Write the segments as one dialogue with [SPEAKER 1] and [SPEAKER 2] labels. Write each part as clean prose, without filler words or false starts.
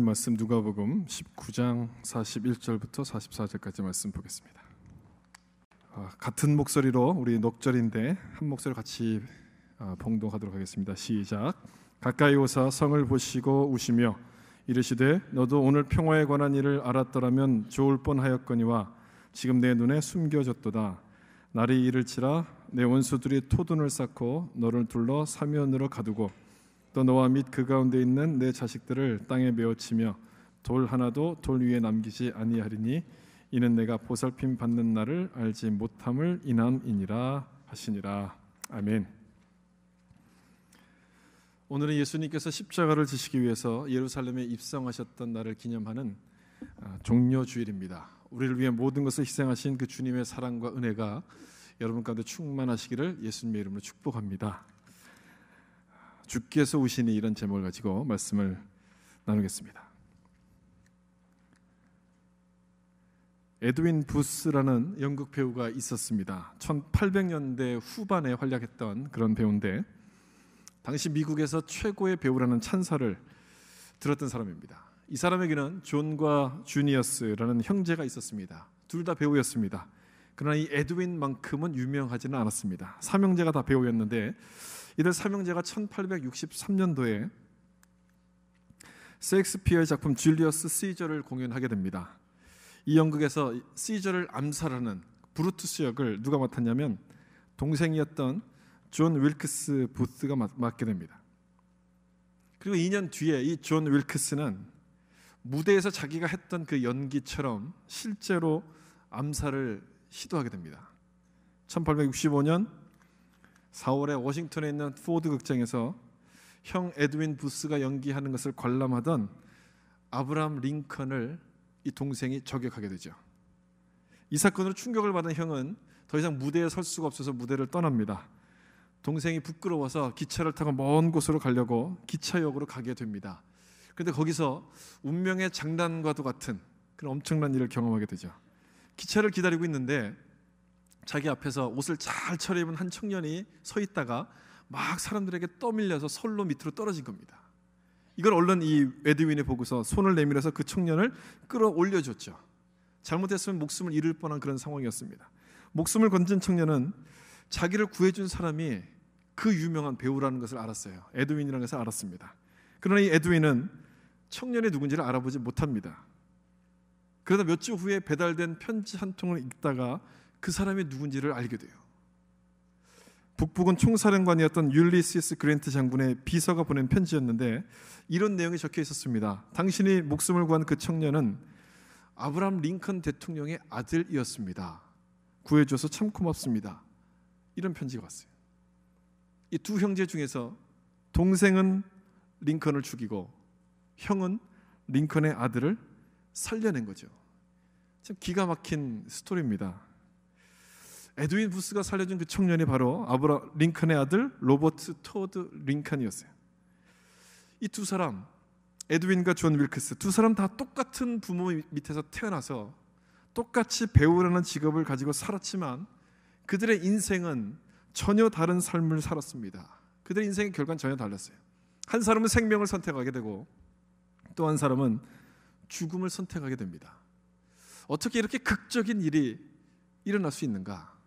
[SPEAKER 1] 말씀 누가복음 19장 41절부터 44절까지 말씀 보겠습니다. 같은 목소리로 우리 녹절인데 한 목소리 같이 봉독하도록 하겠습니다. 시작. 가까이 오사 성을 보시고 우시며 이르시되 너도 오늘 평화에 관한 일을 알았더라면 좋을 뻔하였거니와 지금 내 눈에 숨겨졌도다. 날이 이를지라 내 원수들이 토둔을 쌓고 너를 둘러 사면으로 가두고 또 너와 및 그 가운데 있는 내 자식들을 땅에 메어치며 돌 하나도 돌 위에 남기지 아니하리니 이는 내가 보살핌 받는 날을 알지 못함을 인함이니라 하시니라. 아멘. 오늘은 예수님께서 십자가를 지시기 위해서 예루살렘에 입성하셨던 날을 기념하는 종려주일입니다. 우리를 위해 모든 것을 희생하신 그 주님의 사랑과 은혜가 여러분 가운데 충만하시기를 예수님의 이름으로 축복합니다. 주께서 오시니 이런 제목을 가지고 말씀을 나누겠습니다. 에드윈 부스라는 영국 배우가 있었습니다. 1800년대 후반에 활약했던 그런 배우인데 당시 미국에서 최고의 배우라는 찬사를 들었던 사람입니다. 이 사람에게는 존과 주니어스라는 형제가 있었습니다. 둘 다 배우였습니다. 그러나 이 에드윈만큼은 유명하지는 않았습니다. 삼형제가 다 배우였는데 이들 삼형제가 1863년도에 셰익스피어의 작품 줄리어스 시저를 공연하게 됩니다. 이 연극에서 시저를 암살하는 브루투스 역을 누가 맡았냐면 동생이었던 존 윌크스 부스가 맡게 됩니다. 그리고 2년 뒤에 이 존 윌크스는 무대에서 자기가 했던 그 연기처럼 실제로 암살을 시도하게 됩니다. 1865년 4월에 워싱턴에 있는 포드 극장에서 형 에드윈 부스가 연기하는 것을 관람하던 아브라함 링컨을 이 동생이 저격하게 되죠. 이 사건으로 충격을 받은 형은 더 이상 무대에 설 수가 없어서 무대를 떠납니다. 동생이 부끄러워서 기차를 타고 먼 곳으로 가려고 기차역으로 가게 됩니다. 그런데 거기서 운명의 장난과도 같은 그런 엄청난 일을 경험하게 되죠. 기차를 기다리고 있는데 자기 앞에서 옷을 잘 차려입은 한 청년이 서 있다가 막 사람들에게 떠밀려서 설로 밑으로 떨어진 겁니다. 이걸 얼른 이 에드윈이 보고서 손을 내밀어서 그 청년을 끌어올려줬죠. 잘못했으면 목숨을 잃을 뻔한 그런 상황이었습니다. 목숨을 건진 청년은 자기를 구해준 사람이 그 유명한 배우라는 것을 알았어요. 에드윈이라는 것을 알았습니다. 그러나 이 에드윈은 청년이 누군지를 알아보지 못합니다. 그러다 몇 주 후에 배달된 편지 한 통을 읽다가 그 사람이 누군지를 알게 돼요. 북부군 총사령관이었던 율리시스 그랜트 장군의 비서가 보낸 편지였는데 이런 내용이 적혀 있었습니다. 당신이 목숨을 구한 그 청년은 아브라함 링컨 대통령의 아들이었습니다. 구해줘서 참 고맙습니다. 이런 편지가 왔어요. 이 두 형제 중에서 동생은 링컨을 죽이고 형은 링컨의 아들을 살려낸 거죠. 참 기가 막힌 스토리입니다. 에드윈 부스가 살려준 그 청년이 바로 아브라함 링컨의 아들 로버트 토드 링컨이었어요. 이 두 사람, 에드윈과 존 윌크스, 두 사람 다 똑같은 부모 밑에서 태어나서 똑같이 배우라는 직업을 가지고 살았지만 그들의 인생은 전혀 다른 삶을 살았습니다. 그들의 인생의 결과는 전혀 달랐어요. 한 사람은 생명을 선택하게 되고 또 한 사람은 죽음을 선택하게 됩니다. 어떻게 이렇게 극적인 일이 일어날 수 있는가?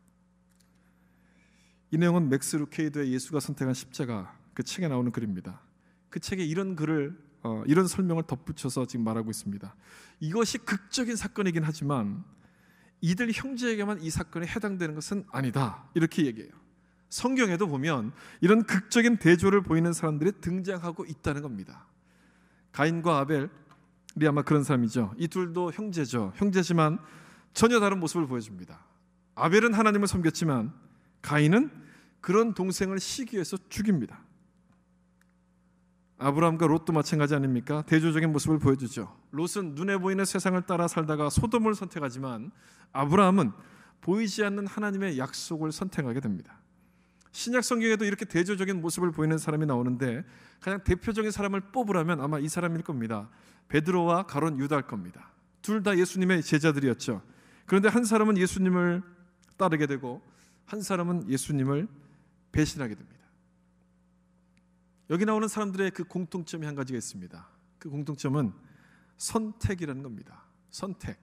[SPEAKER 1] 이 내용은 맥스 루케이드의 예수가 선택한 십자가 그 책에 나오는 글입니다. 그 책에 이런 글을 이런 설명을 덧붙여서 지금 말하고 있습니다. 이것이 극적인 사건이긴 하지만 이들 형제에게만 이 사건에 해당되는 것은 아니다. 이렇게 얘기해요. 성경에도 보면 이런 극적인 대조를 보이는 사람들이 등장하고 있다는 겁니다. 가인과 아벨이 아마 그런 사람이죠. 이 둘도 형제죠. 형제지만 전혀 다른 모습을 보여줍니다. 아벨은 하나님을 섬겼지만 가인은 그런 동생을 시기해서 죽입니다. 아브라함과 롯도 마찬가지 아닙니까? 대조적인 모습을 보여주죠. 롯은 눈에 보이는 세상을 따라 살다가 소돔을 선택하지만 아브라함은 보이지 않는 하나님의 약속을 선택하게 됩니다. 신약 성경에도 이렇게 대조적인 모습을 보이는 사람이 나오는데 가장 대표적인 사람을 뽑으라면 아마 이 사람일 겁니다. 베드로와 가룟 유다일 겁니다. 둘 다 예수님의 제자들이었죠. 그런데 한 사람은 예수님을 따르게 되고 한 사람은 예수님을 배신하게 됩니다. 여기 나오는 사람들의 그 공통점이 한 가지가 있습니다. 그 공통점은 선택이라는 겁니다. 선택.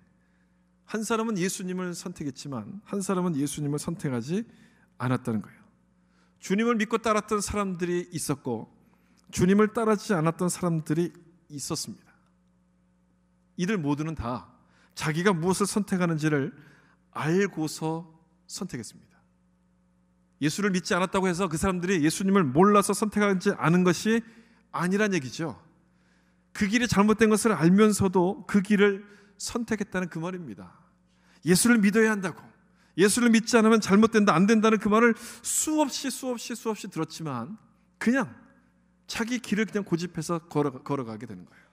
[SPEAKER 1] 한 사람은 예수님을 선택했지만 한 사람은 예수님을 선택하지 않았다는 거예요. 주님을 믿고 따랐던 사람들이 있었고 주님을 따르지 않았던 사람들이 있었습니다. 이들 모두는 다 자기가 무엇을 선택하는지를 알고서 선택했습니다. 예수를 믿지 않았다고 해서 그 사람들이 예수님을 몰라서 선택하지 않은 것이 아니란 얘기죠. 그 길이 잘못된 것을 알면서도 그 길을 선택했다는 그 말입니다. 예수를 믿어야 한다고, 예수를 믿지 않으면 잘못된다, 안 된다는 그 말을 수없이 들었지만 그냥 자기 길을 그냥 고집해서 걸어가게 되는 거예요.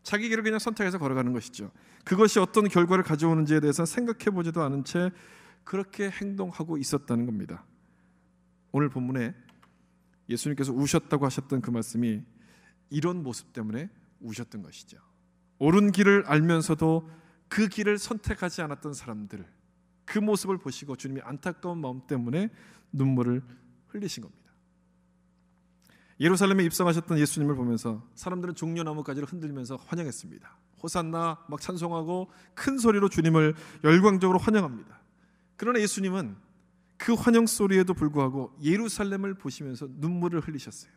[SPEAKER 1] 자기 길을 그냥 선택해서 걸어가는 것이죠. 그것이 어떤 결과를 가져오는지에 대해서 생각해보지도 않은 채 그렇게 행동하고 있었다는 겁니다. 오늘 본문에 예수님께서 우셨다고 하셨던 그 말씀이 이런 모습 때문에 우셨던 것이죠. 옳은 길을 알면서도 그 길을 선택하지 않았던 사람들, 그 모습을 보시고 주님이 안타까운 마음 때문에 눈물을 흘리신 겁니다. 예루살렘에 입성하셨던 예수님을 보면서 사람들은 종려나무가지를 흔들면서 환영했습니다. 호산나 막 찬송하고 큰 소리로 주님을 열광적으로 환영합니다. 그러나 예수님은 그 환영 소리에도 불구하고 예루살렘을 보시면서 눈물을 흘리셨어요.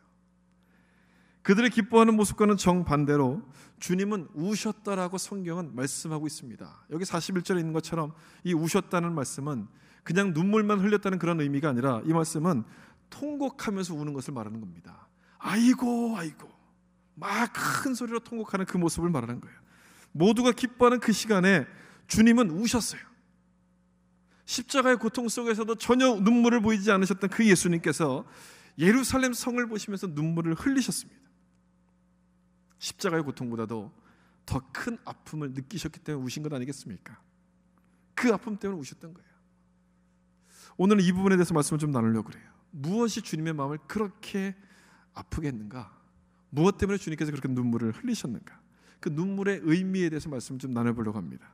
[SPEAKER 1] 그들의 기뻐하는 모습과는 정반대로 주님은 우셨다라고 성경은 말씀하고 있습니다. 여기 41절에 있는 것처럼 이 우셨다는 말씀은 그냥 눈물만 흘렸다는 그런 의미가 아니라 이 말씀은 통곡하면서 우는 것을 말하는 겁니다. 아이고 아이고 막 큰 소리로 통곡하는 그 모습을 말하는 거예요. 모두가 기뻐하는 그 시간에 주님은 우셨어요. 십자가의 고통 속에서도 전혀 눈물을 보이지 않으셨던 그 예수님께서 예루살렘 성을 보시면서 눈물을 흘리셨습니다. 십자가의 고통보다도 더 큰 아픔을 느끼셨기 때문에 우신 것 아니겠습니까? 그 아픔 때문에 우셨던 거예요. 오늘은 이 부분에 대해서 말씀을 좀 나누려고 그래요. 무엇이 주님의 마음을 그렇게 아프게 했는가? 무엇 때문에 주님께서 그렇게 눈물을 흘리셨는가? 그 눈물의 의미에 대해서 말씀을 좀 나눠보려고 합니다.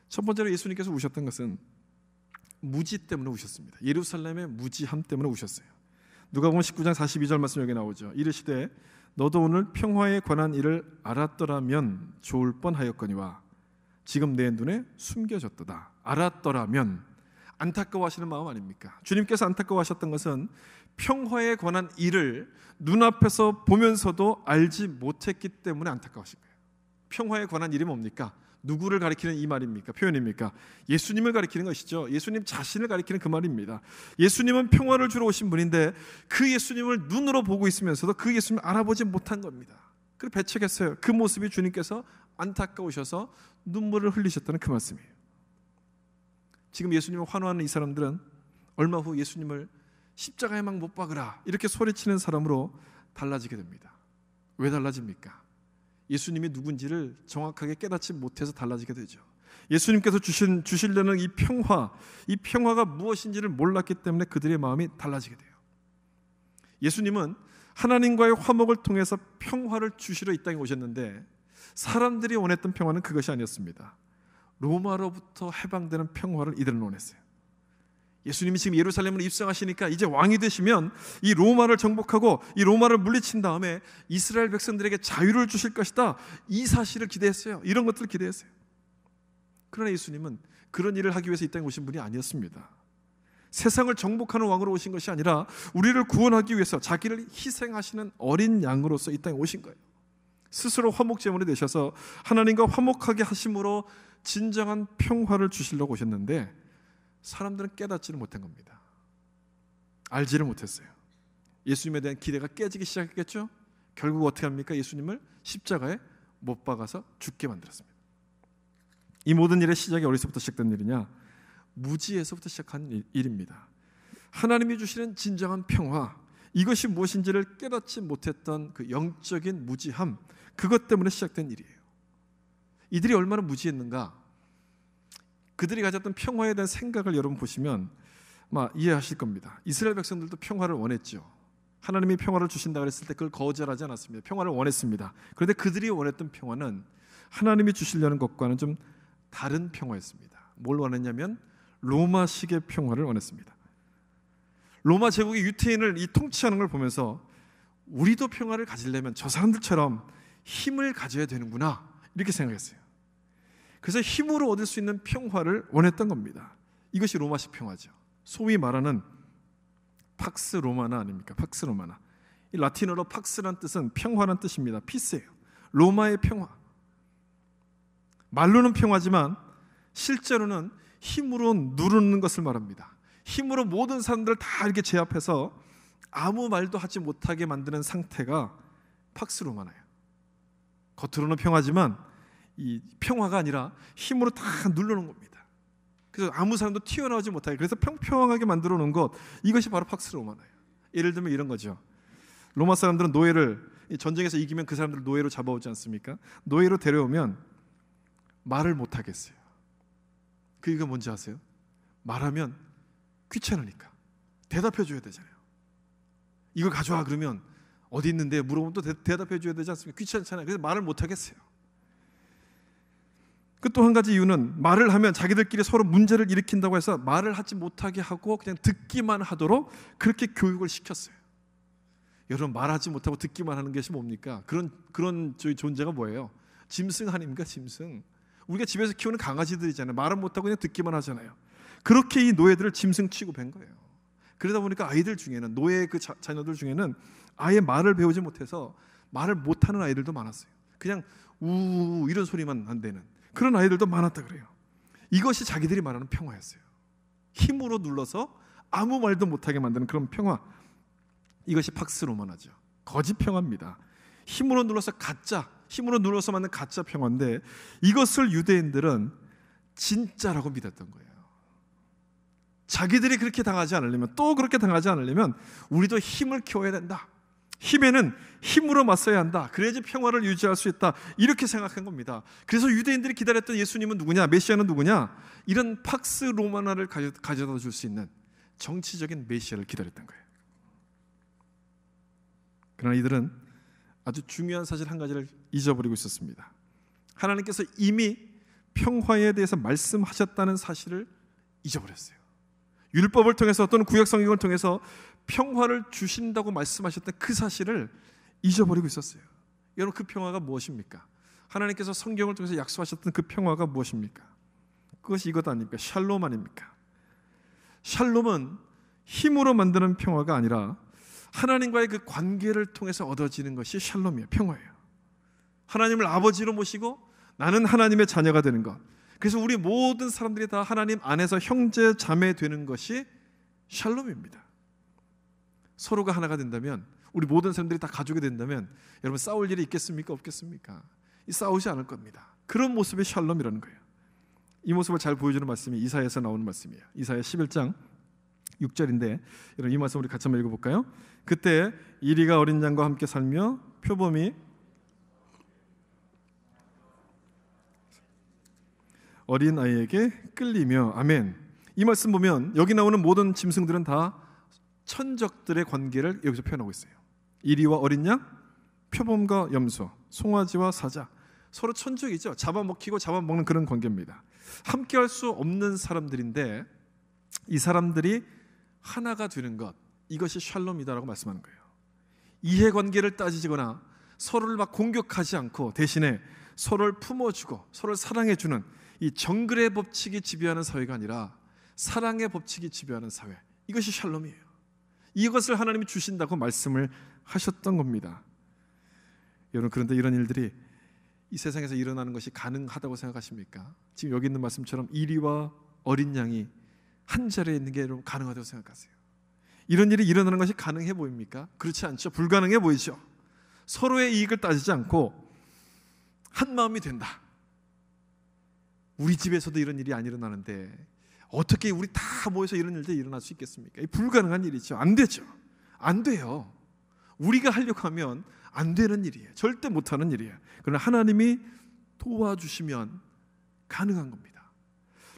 [SPEAKER 1] 첫 번째로 예수님께서 우셨던 것은 무지 때문에 우셨습니다. 예루살렘의 무지함 때문에 우셨어요. 누가복음 19장 42절 말씀 여기 나오죠. 이르시되 너도 오늘 평화에 관한 일을 알았더라면 좋을 뻔하였거니와 지금 내 눈에 숨겨졌도다. 알았더라면 안타까워하시는 마음 아닙니까? 주님께서 안타까워하셨던 것은 평화에 관한 일을 눈앞에서 보면서도 알지 못했기 때문에 안타까워하신 거예요. 평화에 관한 일이 뭡니까? 누구를 가리키는 이 말입니까? 표현입니까? 예수님을 가리키는 것이죠. 예수님 자신을 가리키는 그 말입니다. 예수님은 평화를 주러 오신 분인데 그 예수님을 눈으로 보고 있으면서도 그 예수님을 알아보지 못한 겁니다. 그리고 배척했어요. 그 모습이 주님께서 안타까우셔서 눈물을 흘리셨다는 그 말씀이에요. 지금 예수님을 환호하는 이 사람들은 얼마 후 예수님을 십자가에 막 못 박으라 이렇게 소리치는 사람으로 달라지게 됩니다. 왜 달라집니까? 예수님이 누군지를 정확하게 깨닫지 못해서 달라지게 되죠. 예수님께서 주시려는 이 평화가 무엇인지를 몰랐기 때문에 그들의 마음이 달라지게 돼요. 예수님은 하나님과의 화목을 통해서 평화를 주시러 이 땅에 오셨는데 사람들이 원했던 평화는 그것이 아니었습니다. 로마로부터 해방되는 평화를 이들은 원했어요. 예수님이 지금 예루살렘으로 입성하시니까 이제 왕이 되시면 이 로마를 정복하고 이 로마를 물리친 다음에 이스라엘 백성들에게 자유를 주실 것이다. 이 사실을 기대했어요. 이런 것들을 기대했어요. 그러나 예수님은 그런 일을 하기 위해서 이 땅에 오신 분이 아니었습니다. 세상을 정복하는 왕으로 오신 것이 아니라 우리를 구원하기 위해서 자기를 희생하시는 어린 양으로서 이 땅에 오신 거예요. 스스로 화목제물이 되셔서 하나님과 화목하게 하심으로 진정한 평화를 주시려고 오셨는데 사람들은 깨닫지를 못한 겁니다. 알지를 못했어요. 예수님에 대한 기대가 깨지기 시작했겠죠. 결국 어떻게 합니까? 예수님을 십자가에 못 박아서 죽게 만들었습니다. 이 모든 일의 시작이 어디서부터 시작된 일이냐? 무지에서부터 시작한 일입니다. 하나님이 주시는 진정한 평화, 이것이 무엇인지를 깨닫지 못했던 그 영적인 무지함, 그것 때문에 시작된 일이에요. 이들이 얼마나 무지했는가? 그들이 가졌던 평화에 대한 생각을 여러분 보시면 이해하실 겁니다. 이스라엘 백성들도 평화를 원했죠. 하나님이 평화를 주신다 그랬을 때 그걸 거절하지 않았습니다. 평화를 원했습니다. 그런데 그들이 원했던 평화는 하나님이 주시려는 것과는 좀 다른 평화였습니다. 뭘 원했냐면 로마식의 평화를 원했습니다. 로마 제국이 유태인을 통치하는 걸 보면서 우리도 평화를 가지려면 저 사람들처럼 힘을 가져야 되는구나 이렇게 생각했어요. 그래서 힘으로 얻을 수 있는 평화를 원했던 겁니다. 이것이 로마식 평화죠. 소위 말하는 팍스 로마나 아닙니까? 팍스 로마나. 이 라틴어로 팍스란 뜻은 평화란 뜻입니다. 피스예요. 로마의 평화. 말로는 평화지만 실제로는 힘으로 누르는 것을 말합니다. 힘으로 모든 사람들을 다 이렇게 제압해서 아무 말도 하지 못하게 만드는 상태가 팍스 로마나예요. 겉으로는 평화지만 이 평화가 아니라 힘으로 다 누르는 겁니다. 그래서 아무 사람도 튀어나오지 못하게, 그래서 평평하게 만들어 놓은 것, 이것이 바로 팍스 로마나예요. 예를 들면 이런 거죠. 로마 사람들은 노예를, 전쟁에서 이기면 그 사람들을 노예로 잡아오지 않습니까? 노예로 데려오면 말을 못 하겠어요. 그 이유가 뭔지 아세요? 말하면 귀찮으니까 대답해 줘야 되잖아요. 이걸 가져와 그러면 어디 있는데 물어보면 또 대답해 줘야 되지 않습니까? 귀찮잖아요. 그래서 말을 못 하겠어요. 그 또 한 가지 이유는 말을 하면 자기들끼리 서로 문제를 일으킨다고 해서 말을 하지 못하게 하고 그냥 듣기만 하도록 그렇게 교육을 시켰어요. 여러분, 말하지 못하고 듣기만 하는 것이 뭡니까? 그런 저희 존재가 뭐예요? 짐승 아닙니까? 짐승. 우리가 집에서 키우는 강아지들이잖아요. 말은 못하고 그냥 듣기만 하잖아요. 그렇게 이 노예들을 짐승 취급한 거예요. 그러다 보니까 아이들 중에는, 노예 그 자녀들 중에는 아예 말을 배우지 못해서 말을 못하는 아이들도 많았어요. 그냥 우 이런 소리만 안 되는 그런 아이들도 많았다 그래요. 이것이 자기들이 말하는 평화였어요. 힘으로 눌러서 아무 말도 못하게 만드는 그런 평화, 이것이 팍스 로마나죠. 거짓 평화입니다. 힘으로 눌러서 힘으로 눌러서 만든 가짜 평화인데, 이것을 유대인들은 진짜라고 믿었던 거예요. 자기들이 그렇게 당하지 않으려면, 또 그렇게 당하지 않으려면 우리도 힘을 키워야 된다. 힘에는 힘으로 맞서야 한다. 그래야지 평화를 유지할 수 있다. 이렇게 생각한 겁니다. 그래서 유대인들이 기다렸던 예수님은 누구냐, 메시아는 누구냐, 이런 팍스 로마나를 가져다 줄 수 있는 정치적인 메시아를 기다렸던 거예요. 그러나 이들은 아주 중요한 사실 한 가지를 잊어버리고 있었습니다. 하나님께서 이미 평화에 대해서 말씀하셨다는 사실을 잊어버렸어요. 율법을 통해서 또는 구약 성경을 통해서 평화를 주신다고 말씀하셨던 그 사실을 잊어버리고 있었어요. 여러분, 그 평화가 무엇입니까? 하나님께서 성경을 통해서 약속하셨던 그 평화가 무엇입니까? 그것이 이것 아닙니까? 샬롬 아닙니까? 샬롬은 힘으로 만드는 평화가 아니라 하나님과의 그 관계를 통해서 얻어지는 것이 샬롬이에요. 평화예요. 하나님을 아버지로 모시고 나는 하나님의 자녀가 되는 것. 그래서 우리 모든 사람들이 다 하나님 안에서 형제 자매 되는 것이 샬롬입니다. 서로가 하나가 된다면, 우리 모든 사람들이 다 가족이 된다면 여러분, 싸울 일이 있겠습니까? 없겠습니까? 싸우지 않을 겁니다. 그런 모습이 샬롬이라는 거예요. 이 모습을 잘 보여주는 말씀이 이사야에서 나오는 말씀이에요. 이사야 11장 6절인데, 여러분, 이 말씀 우리 같이 한번 읽어볼까요? 그때 이리가 어린 양과 함께 살며 표범이 어린 아이에게 끌리며. 아멘. 이 말씀 보면 여기 나오는 모든 짐승들은 다 천적들의 관계를 여기서 표현하고 있어요. 이리와 어린 양, 표범과 염소, 송아지와 사자, 서로 천적이죠. 잡아먹히고 잡아먹는 그런 관계입니다. 함께할 수 없는 사람들인데 이 사람들이 하나가 되는 것, 이것이 샬롬이다라고 말씀하는 거예요. 이해관계를 따지거나 서로를 막 공격하지 않고 대신에 서로를 품어주고 서로를 사랑해주는 이 정글의 법칙이 지배하는 사회가 아니라 사랑의 법칙이 지배하는 사회, 이것이 샬롬이에요. 이것을 하나님이 주신다고 말씀을 하셨던 겁니다. 여러분, 그런데 이런 일들이 이 세상에서 일어나는 것이 가능하다고 생각하십니까? 지금 여기 있는 말씀처럼 이리와 어린 양이 한 자리에 있는 게 여러분 가능하다고 생각하세요? 이런 일이 일어나는 것이 가능해 보입니까? 그렇지 않죠. 불가능해 보이죠. 서로의 이익을 따지지 않고 한 마음이 된다. 우리 집에서도 이런 일이 안 일어나는데 어떻게 우리 다 모여서 이런 일들이 일어날 수 있겠습니까? 불가능한 일이죠. 안 되죠. 안 돼요. 우리가 하려고 하면 안 되는 일이에요. 절대 못하는 일이에요. 그러나 하나님이 도와주시면 가능한 겁니다.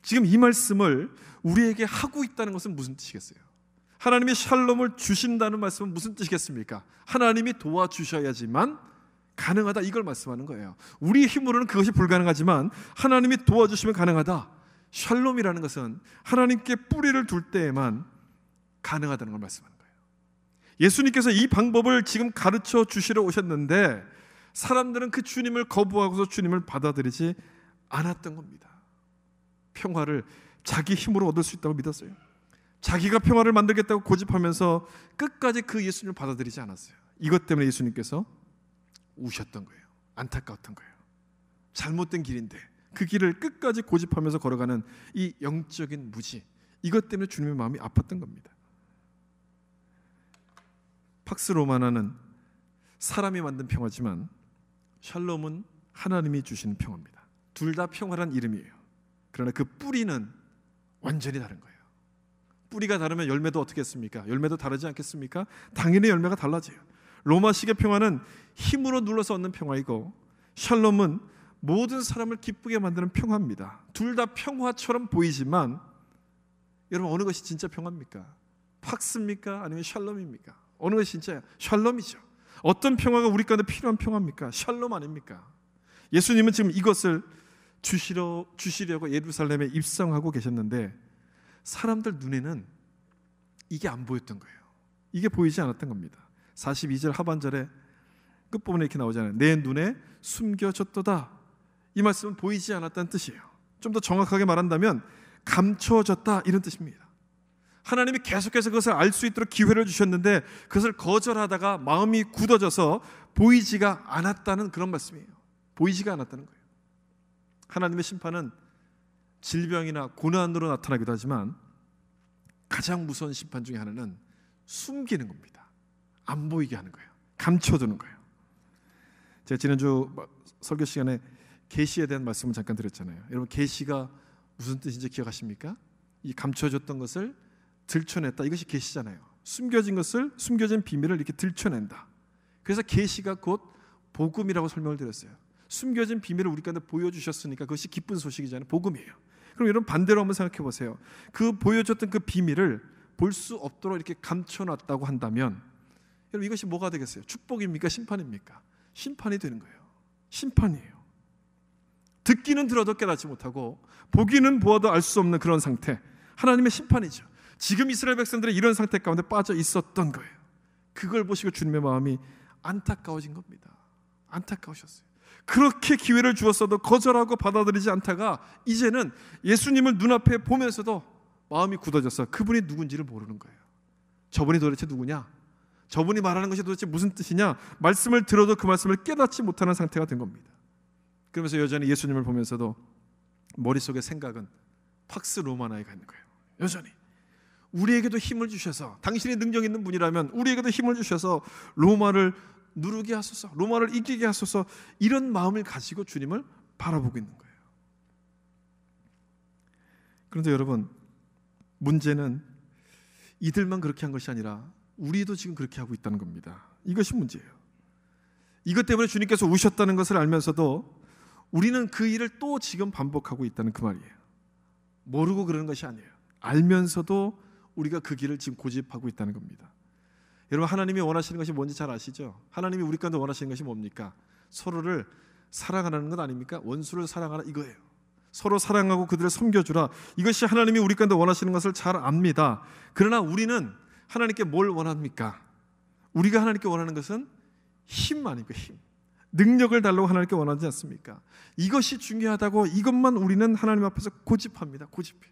[SPEAKER 1] 지금 이 말씀을 우리에게 하고 있다는 것은 무슨 뜻이겠어요? 하나님이 샬롬을 주신다는 말씀은 무슨 뜻이겠습니까? 하나님이 도와주셔야지만 가능하다, 이걸 말씀하는 거예요. 우리 힘으로는 그것이 불가능하지만 하나님이 도와주시면 가능하다. 샬롬이라는 것은 하나님께 뿌리를 둘 때에만 가능하다는 걸 말씀하는 거예요. 예수님께서 이 방법을 지금 가르쳐 주시러 오셨는데 사람들은 그 주님을 거부하고서 주님을 받아들이지 않았던 겁니다. 평화를 자기 힘으로 얻을 수 있다고 믿었어요. 자기가 평화를 만들겠다고 고집하면서 끝까지 그 예수님을 받아들이지 않았어요. 이것 때문에 예수님께서 우셨던 거예요. 안타까웠던 거예요. 잘못된 길인데 그 길을 끝까지 고집하면서 걸어가는 이 영적인 무지, 이것 때문에 주님의 마음이 아팠던 겁니다. 팍스 로마나는 사람이 만든 평화지만 샬롬은 하나님이 주시는 평화입니다. 둘 다 평화란 이름이에요. 그러나 그 뿌리는 완전히 다른 거예요. 뿌리가 다르면 열매도 어떻게 했습니까? 열매도 다르지 않겠습니까? 당연히 열매가 달라져요. 로마식의 평화는 힘으로 눌러서 얻는 평화이고, 샬롬은 모든 사람을 기쁘게 만드는 평화입니다. 둘 다 평화처럼 보이지만 여러분, 어느 것이 진짜 평화입니까? 팍스입니까? 아니면 샬롬입니까? 어느 것이 진짜야? 샬롬이죠. 어떤 평화가 우리 가운데 필요한 평화입니까? 샬롬 아닙니까? 예수님은 지금 이것을 주시려고 예루살렘에 입성하고 계셨는데 사람들 눈에는 이게 안 보였던 거예요. 이게 보이지 않았던 겁니다. 42절 하반절에 끝부분에 이렇게 나오잖아요. 내 눈에 숨겨졌도다. 이 말씀은 보이지 않았다는 뜻이에요. 좀 더 정확하게 말한다면 감춰졌다, 이런 뜻입니다. 하나님이 계속해서 그것을 알 수 있도록 기회를 주셨는데 그것을 거절하다가 마음이 굳어져서 보이지가 않았다는 그런 말씀이에요. 보이지가 않았다는 거예요. 하나님의 심판은 질병이나 고난으로 나타나기도 하지만 가장 무서운 심판 중에 하나는 숨기는 겁니다. 안 보이게 하는 거예요. 감춰두는 거예요. 제가 지난주 설교 시간에 계시에 대한 말씀을 잠깐 드렸잖아요. 여러분, 계시가 무슨 뜻인지 기억하십니까? 이 감춰졌던 것을 들춰냈다, 이것이 계시잖아요. 숨겨진 비밀을 이렇게 들춰낸다. 그래서 계시가 곧 복음이라고 설명을 드렸어요. 숨겨진 비밀을 우리 가운데 보여주셨으니까 그것이 기쁜 소식이잖아요. 복음이에요. 그럼 여러분, 반대로 한번 생각해 보세요. 그 보여줬던 그 비밀을 볼 수 없도록 이렇게 감춰놨다고 한다면 여러분, 이것이 뭐가 되겠어요? 축복입니까? 심판입니까? 심판이 되는 거예요. 심판이에요. 듣기는 들어도 깨닫지 못하고 보기는 보아도 알 수 없는 그런 상태, 하나님의 심판이죠. 지금 이스라엘 백성들이 이런 상태 가운데 빠져 있었던 거예요. 그걸 보시고 주님의 마음이 안타까워진 겁니다. 안타까우셨어요. 그렇게 기회를 주었어도 거절하고 받아들이지 않다가 이제는 예수님을 눈앞에 보면서도 마음이 굳어져서 그분이 누군지를 모르는 거예요. 저분이 도대체 누구냐? 저분이 말하는 것이 도대체 무슨 뜻이냐? 말씀을 들어도 그 말씀을 깨닫지 못하는 상태가 된 겁니다. 그러면서 여전히 예수님을 보면서도 머릿속에 생각은 팍스 로마나에가 있는 거예요. 여전히 우리에게도 힘을 주셔서, 당신이 능력 있는 분이라면 우리에게도 힘을 주셔서 로마를 누르게 하소서, 로마를 이기게 하소서, 이런 마음을 가지고 주님을 바라보고 있는 거예요. 그런데 여러분, 문제는 이들만 그렇게 한 것이 아니라 우리도 지금 그렇게 하고 있다는 겁니다. 이것이 문제예요. 이것 때문에 주님께서 우셨다는 것을 알면서도 우리는 그 일을 또 지금 반복하고 있다는 그 말이에요. 모르고 그러는 것이 아니에요. 알면서도 우리가 그 길을 지금 고집하고 있다는 겁니다. 여러분, 하나님이 원하시는 것이 뭔지 잘 아시죠? 하나님이 우리 가운데 원하시는 것이 뭡니까? 서로를 사랑하라는 것 아닙니까? 원수를 사랑하라, 이거예요. 서로 사랑하고 그들을 섬겨주라, 이것이 하나님이 우리 가운데 원하시는 것을 잘 압니다. 그러나 우리는 하나님께 뭘 원합니까? 우리가 하나님께 원하는 것은 힘 아닙니까? 힘. 능력을 달라고 하나님께 원하지 않습니까? 이것이 중요하다고 이것만 우리는 하나님 앞에서 고집합니다. 고집해.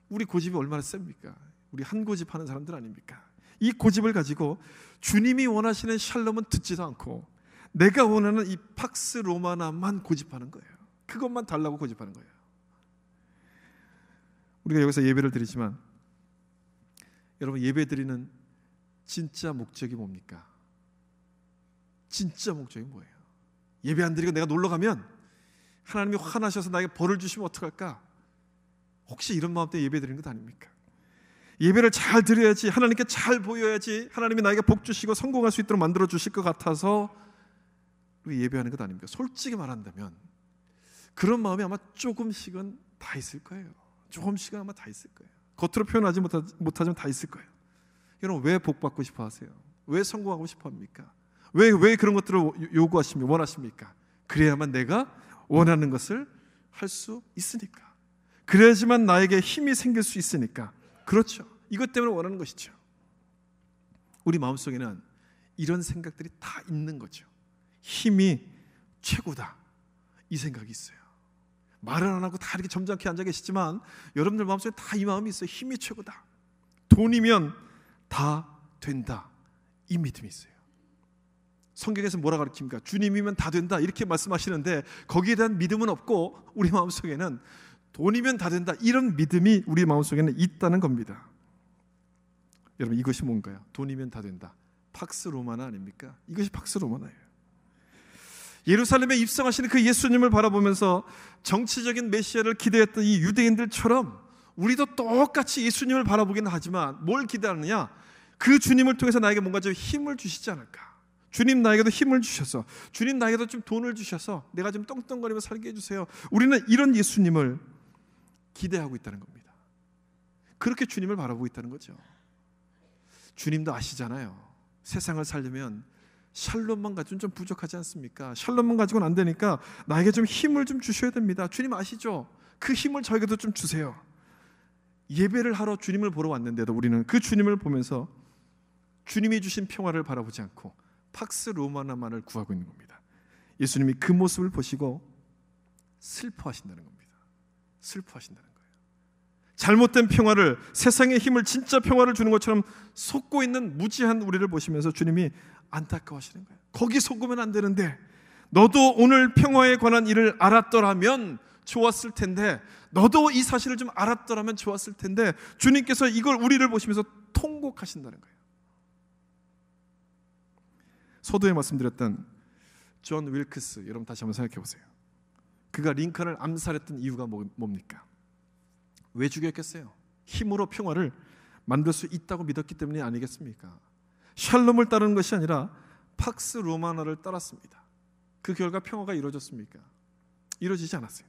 [SPEAKER 1] 우리 고집이 얼마나 셉니까? 우리 한 고집하는 사람들 아닙니까? 이 고집을 가지고 주님이 원하시는 샬롬은 듣지도 않고 내가 원하는 이 팍스 로마나만 고집하는 거예요. 그것만 달라고 고집하는 거예요. 우리가 여기서 예배를 드리지만 여러분, 예배 드리는 진짜 목적이 뭡니까? 진짜 목적이 뭐예요? 예배 안 드리고 내가 놀러 가면 하나님이 화나셔서 나에게 벌을 주시면 어떡할까? 혹시 이런 마음 때문에 예배 드리는 것 아닙니까? 예배를 잘 드려야지, 하나님께 잘 보여야지 하나님이 나에게 복 주시고 성공할 수 있도록 만들어 주실 것 같아서 우리 예배하는 것 아닙니까? 솔직히 말한다면 그런 마음이 아마 조금씩은 다 있을 거예요. 조금씩은 아마 다 있을 거예요. 겉으로 표현하지 못하지만 다 있을 거예요. 여러분, 왜 복 받고 싶어 하세요? 왜 성공하고 싶어 합니까? 왜 그런 것들을 요구하십니까? 원하십니까? 그래야만 내가 원하는 것을 할 수 있으니까, 그래야지만 나에게 힘이 생길 수 있으니까. 그렇죠. 이것 때문에 원하는 것이죠. 우리 마음속에는 이런 생각들이 다 있는 거죠. 힘이 최고다, 이 생각이 있어요. 말을 안 하고 다 이렇게 점잖게 앉아 계시지만 여러분들 마음속에 다 이 마음이 있어요. 힘이 최고다, 돈이면 다 된다, 이 믿음이 있어요. 성경에서 뭐라 가르칩니까? 주님이면 다 된다, 이렇게 말씀하시는데 거기에 대한 믿음은 없고 우리 마음속에는 돈이면 다 된다, 이런 믿음이 우리 마음속에는 있다는 겁니다. 여러분, 이것이 뭔가요? 돈이면 다 된다, 팍스 로마나 아닙니까? 이것이 팍스 로마나예요. 예루살렘에 입성하시는 그 예수님을 바라보면서 정치적인 메시아를 기대했던 이 유대인들처럼 우리도 똑같이 예수님을 바라보기는 하지만 뭘 기대하느냐? 그 주님을 통해서 나에게 뭔가 좀 힘을 주시지 않을까? 주님 나에게도 힘을 주셔서, 주님 나에게도 좀 돈을 주셔서 내가 좀 떵떵거리며 살게 해주세요. 우리는 이런 예수님을 기대하고 있다는 겁니다. 그렇게 주님을 바라보고 있다는 거죠. 주님도 아시잖아요. 세상을 살려면 샬롬만 가지고는 좀 부족하지 않습니까? 샬롬만 가지고는 안 되니까 나에게 좀 힘을 좀 주셔야 됩니다. 주님 아시죠? 그 힘을 저에게도 좀 주세요. 예배를 하러 주님을 보러 왔는데도 우리는 그 주님을 보면서 주님이 주신 평화를 바라보지 않고 팍스 로마나만을 구하고 있는 겁니다. 예수님이 그 모습을 보시고 슬퍼하신다는 겁니다. 슬퍼하신다는 거예요. 잘못된 평화를, 세상의 힘을, 진짜 평화를 주는 것처럼 속고 있는 무지한 우리를 보시면서 주님이 안타까워하시는 거예요. 거기 속으면 안 되는데, 너도 오늘 평화에 관한 일을 알았더라면 좋았을 텐데, 너도 이 사실을 좀 알았더라면 좋았을 텐데, 주님께서 이걸 우리를 보시면서 통곡하신다는 거예요. 서두에 말씀드렸던 존 윌크스, 여러분 다시 한번 생각해 보세요. 그가 링컨을 암살했던 이유가 뭡니까? 왜 죽였겠어요? 힘으로 평화를 만들 수 있다고 믿었기 때문이 아니겠습니까? 샬롬을 따르는 것이 아니라 팍스 로마나를 따랐습니다. 그 결과 평화가 이루어졌습니까? 이루어지지 않았어요.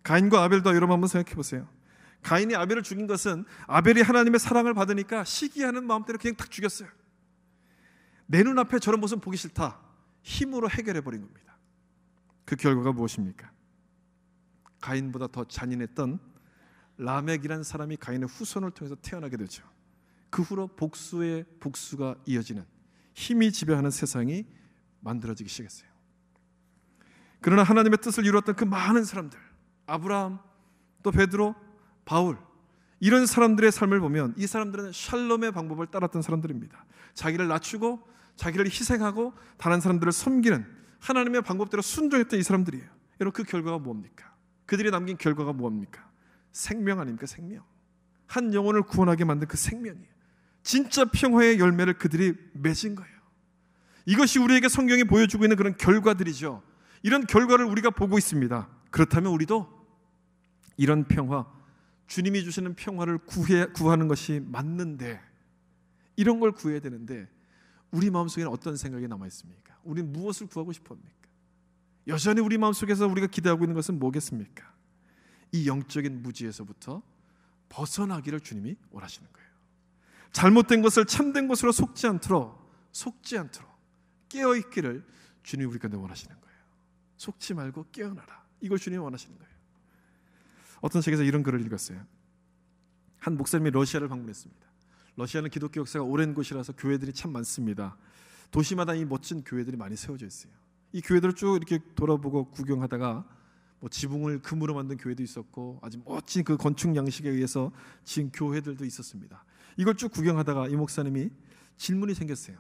[SPEAKER 1] 가인과 아벨도 여러분 한번 생각해 보세요. 가인이 아벨을 죽인 것은 아벨이 하나님의 사랑을 받으니까 시기하는 마음대로 그냥 딱 죽였어요. 내 눈앞에 저런 모습 보기 싫다, 힘으로 해결해 버린 겁니다. 그 결과가 무엇입니까? 가인보다 더 잔인했던 라멕이라는 사람이 가인의 후손을 통해서 태어나게 되죠. 그 후로 복수의 복수가 이어지는, 힘이 지배하는 세상이 만들어지기 시작했어요. 그러나 하나님의 뜻을 이루었던 그 많은 사람들, 아브라함, 또 베드로, 바울, 이런 사람들의 삶을 보면 이 사람들은 샬롬의 방법을 따랐던 사람들입니다. 자기를 낮추고 자기를 희생하고 다른 사람들을 섬기는 하나님의 방법대로 순종했던 이 사람들이에요. 여러분, 그 결과가 뭡니까? 그들이 남긴 결과가 뭡니까? 생명 아닙니까? 생명. 한 영혼을 구원하게 만든 그 생명이에요. 진짜 평화의 열매를 그들이 맺은 거예요. 이것이 우리에게 성경이 보여주고 있는 그런 결과들이죠. 이런 결과를 우리가 보고 있습니다. 그렇다면 우리도 이런 평화, 주님이 주시는 평화를 구하는 것이 맞는데, 이런 걸 구해야 되는데 우리 마음속에는 어떤 생각이 남아있습니까? 우리는 무엇을 구하고 싶어합니까? 여전히 우리 마음속에서 우리가 기대하고 있는 것은 뭐겠습니까? 이 영적인 무지에서부터 벗어나기를 주님이 원하시는 거예요. 잘못된 것을 참된 것으로 속지 않도록 깨어있기를 주님이 우리 가운데 원하시는 거예요. 속지 말고 깨어나라, 이걸 주님이 원하시는 거예요. 어떤 책에서 이런 글을 읽었어요. 한 목사님이 러시아를 방문했습니다. 러시아는 기독교 역사가 오랜 곳이라서 교회들이 참 많습니다. 도시마다 이 멋진 교회들이 많이 세워져 있어요. 이 교회들을 쭉 이렇게 돌아보고 구경하다가 지붕을 금으로 만든 교회도 있었고 아주 멋진 그 건축 양식에 의해서 지은 교회들도 있었습니다. 이걸 쭉 구경하다가 이 목사님이 질문이 생겼어요.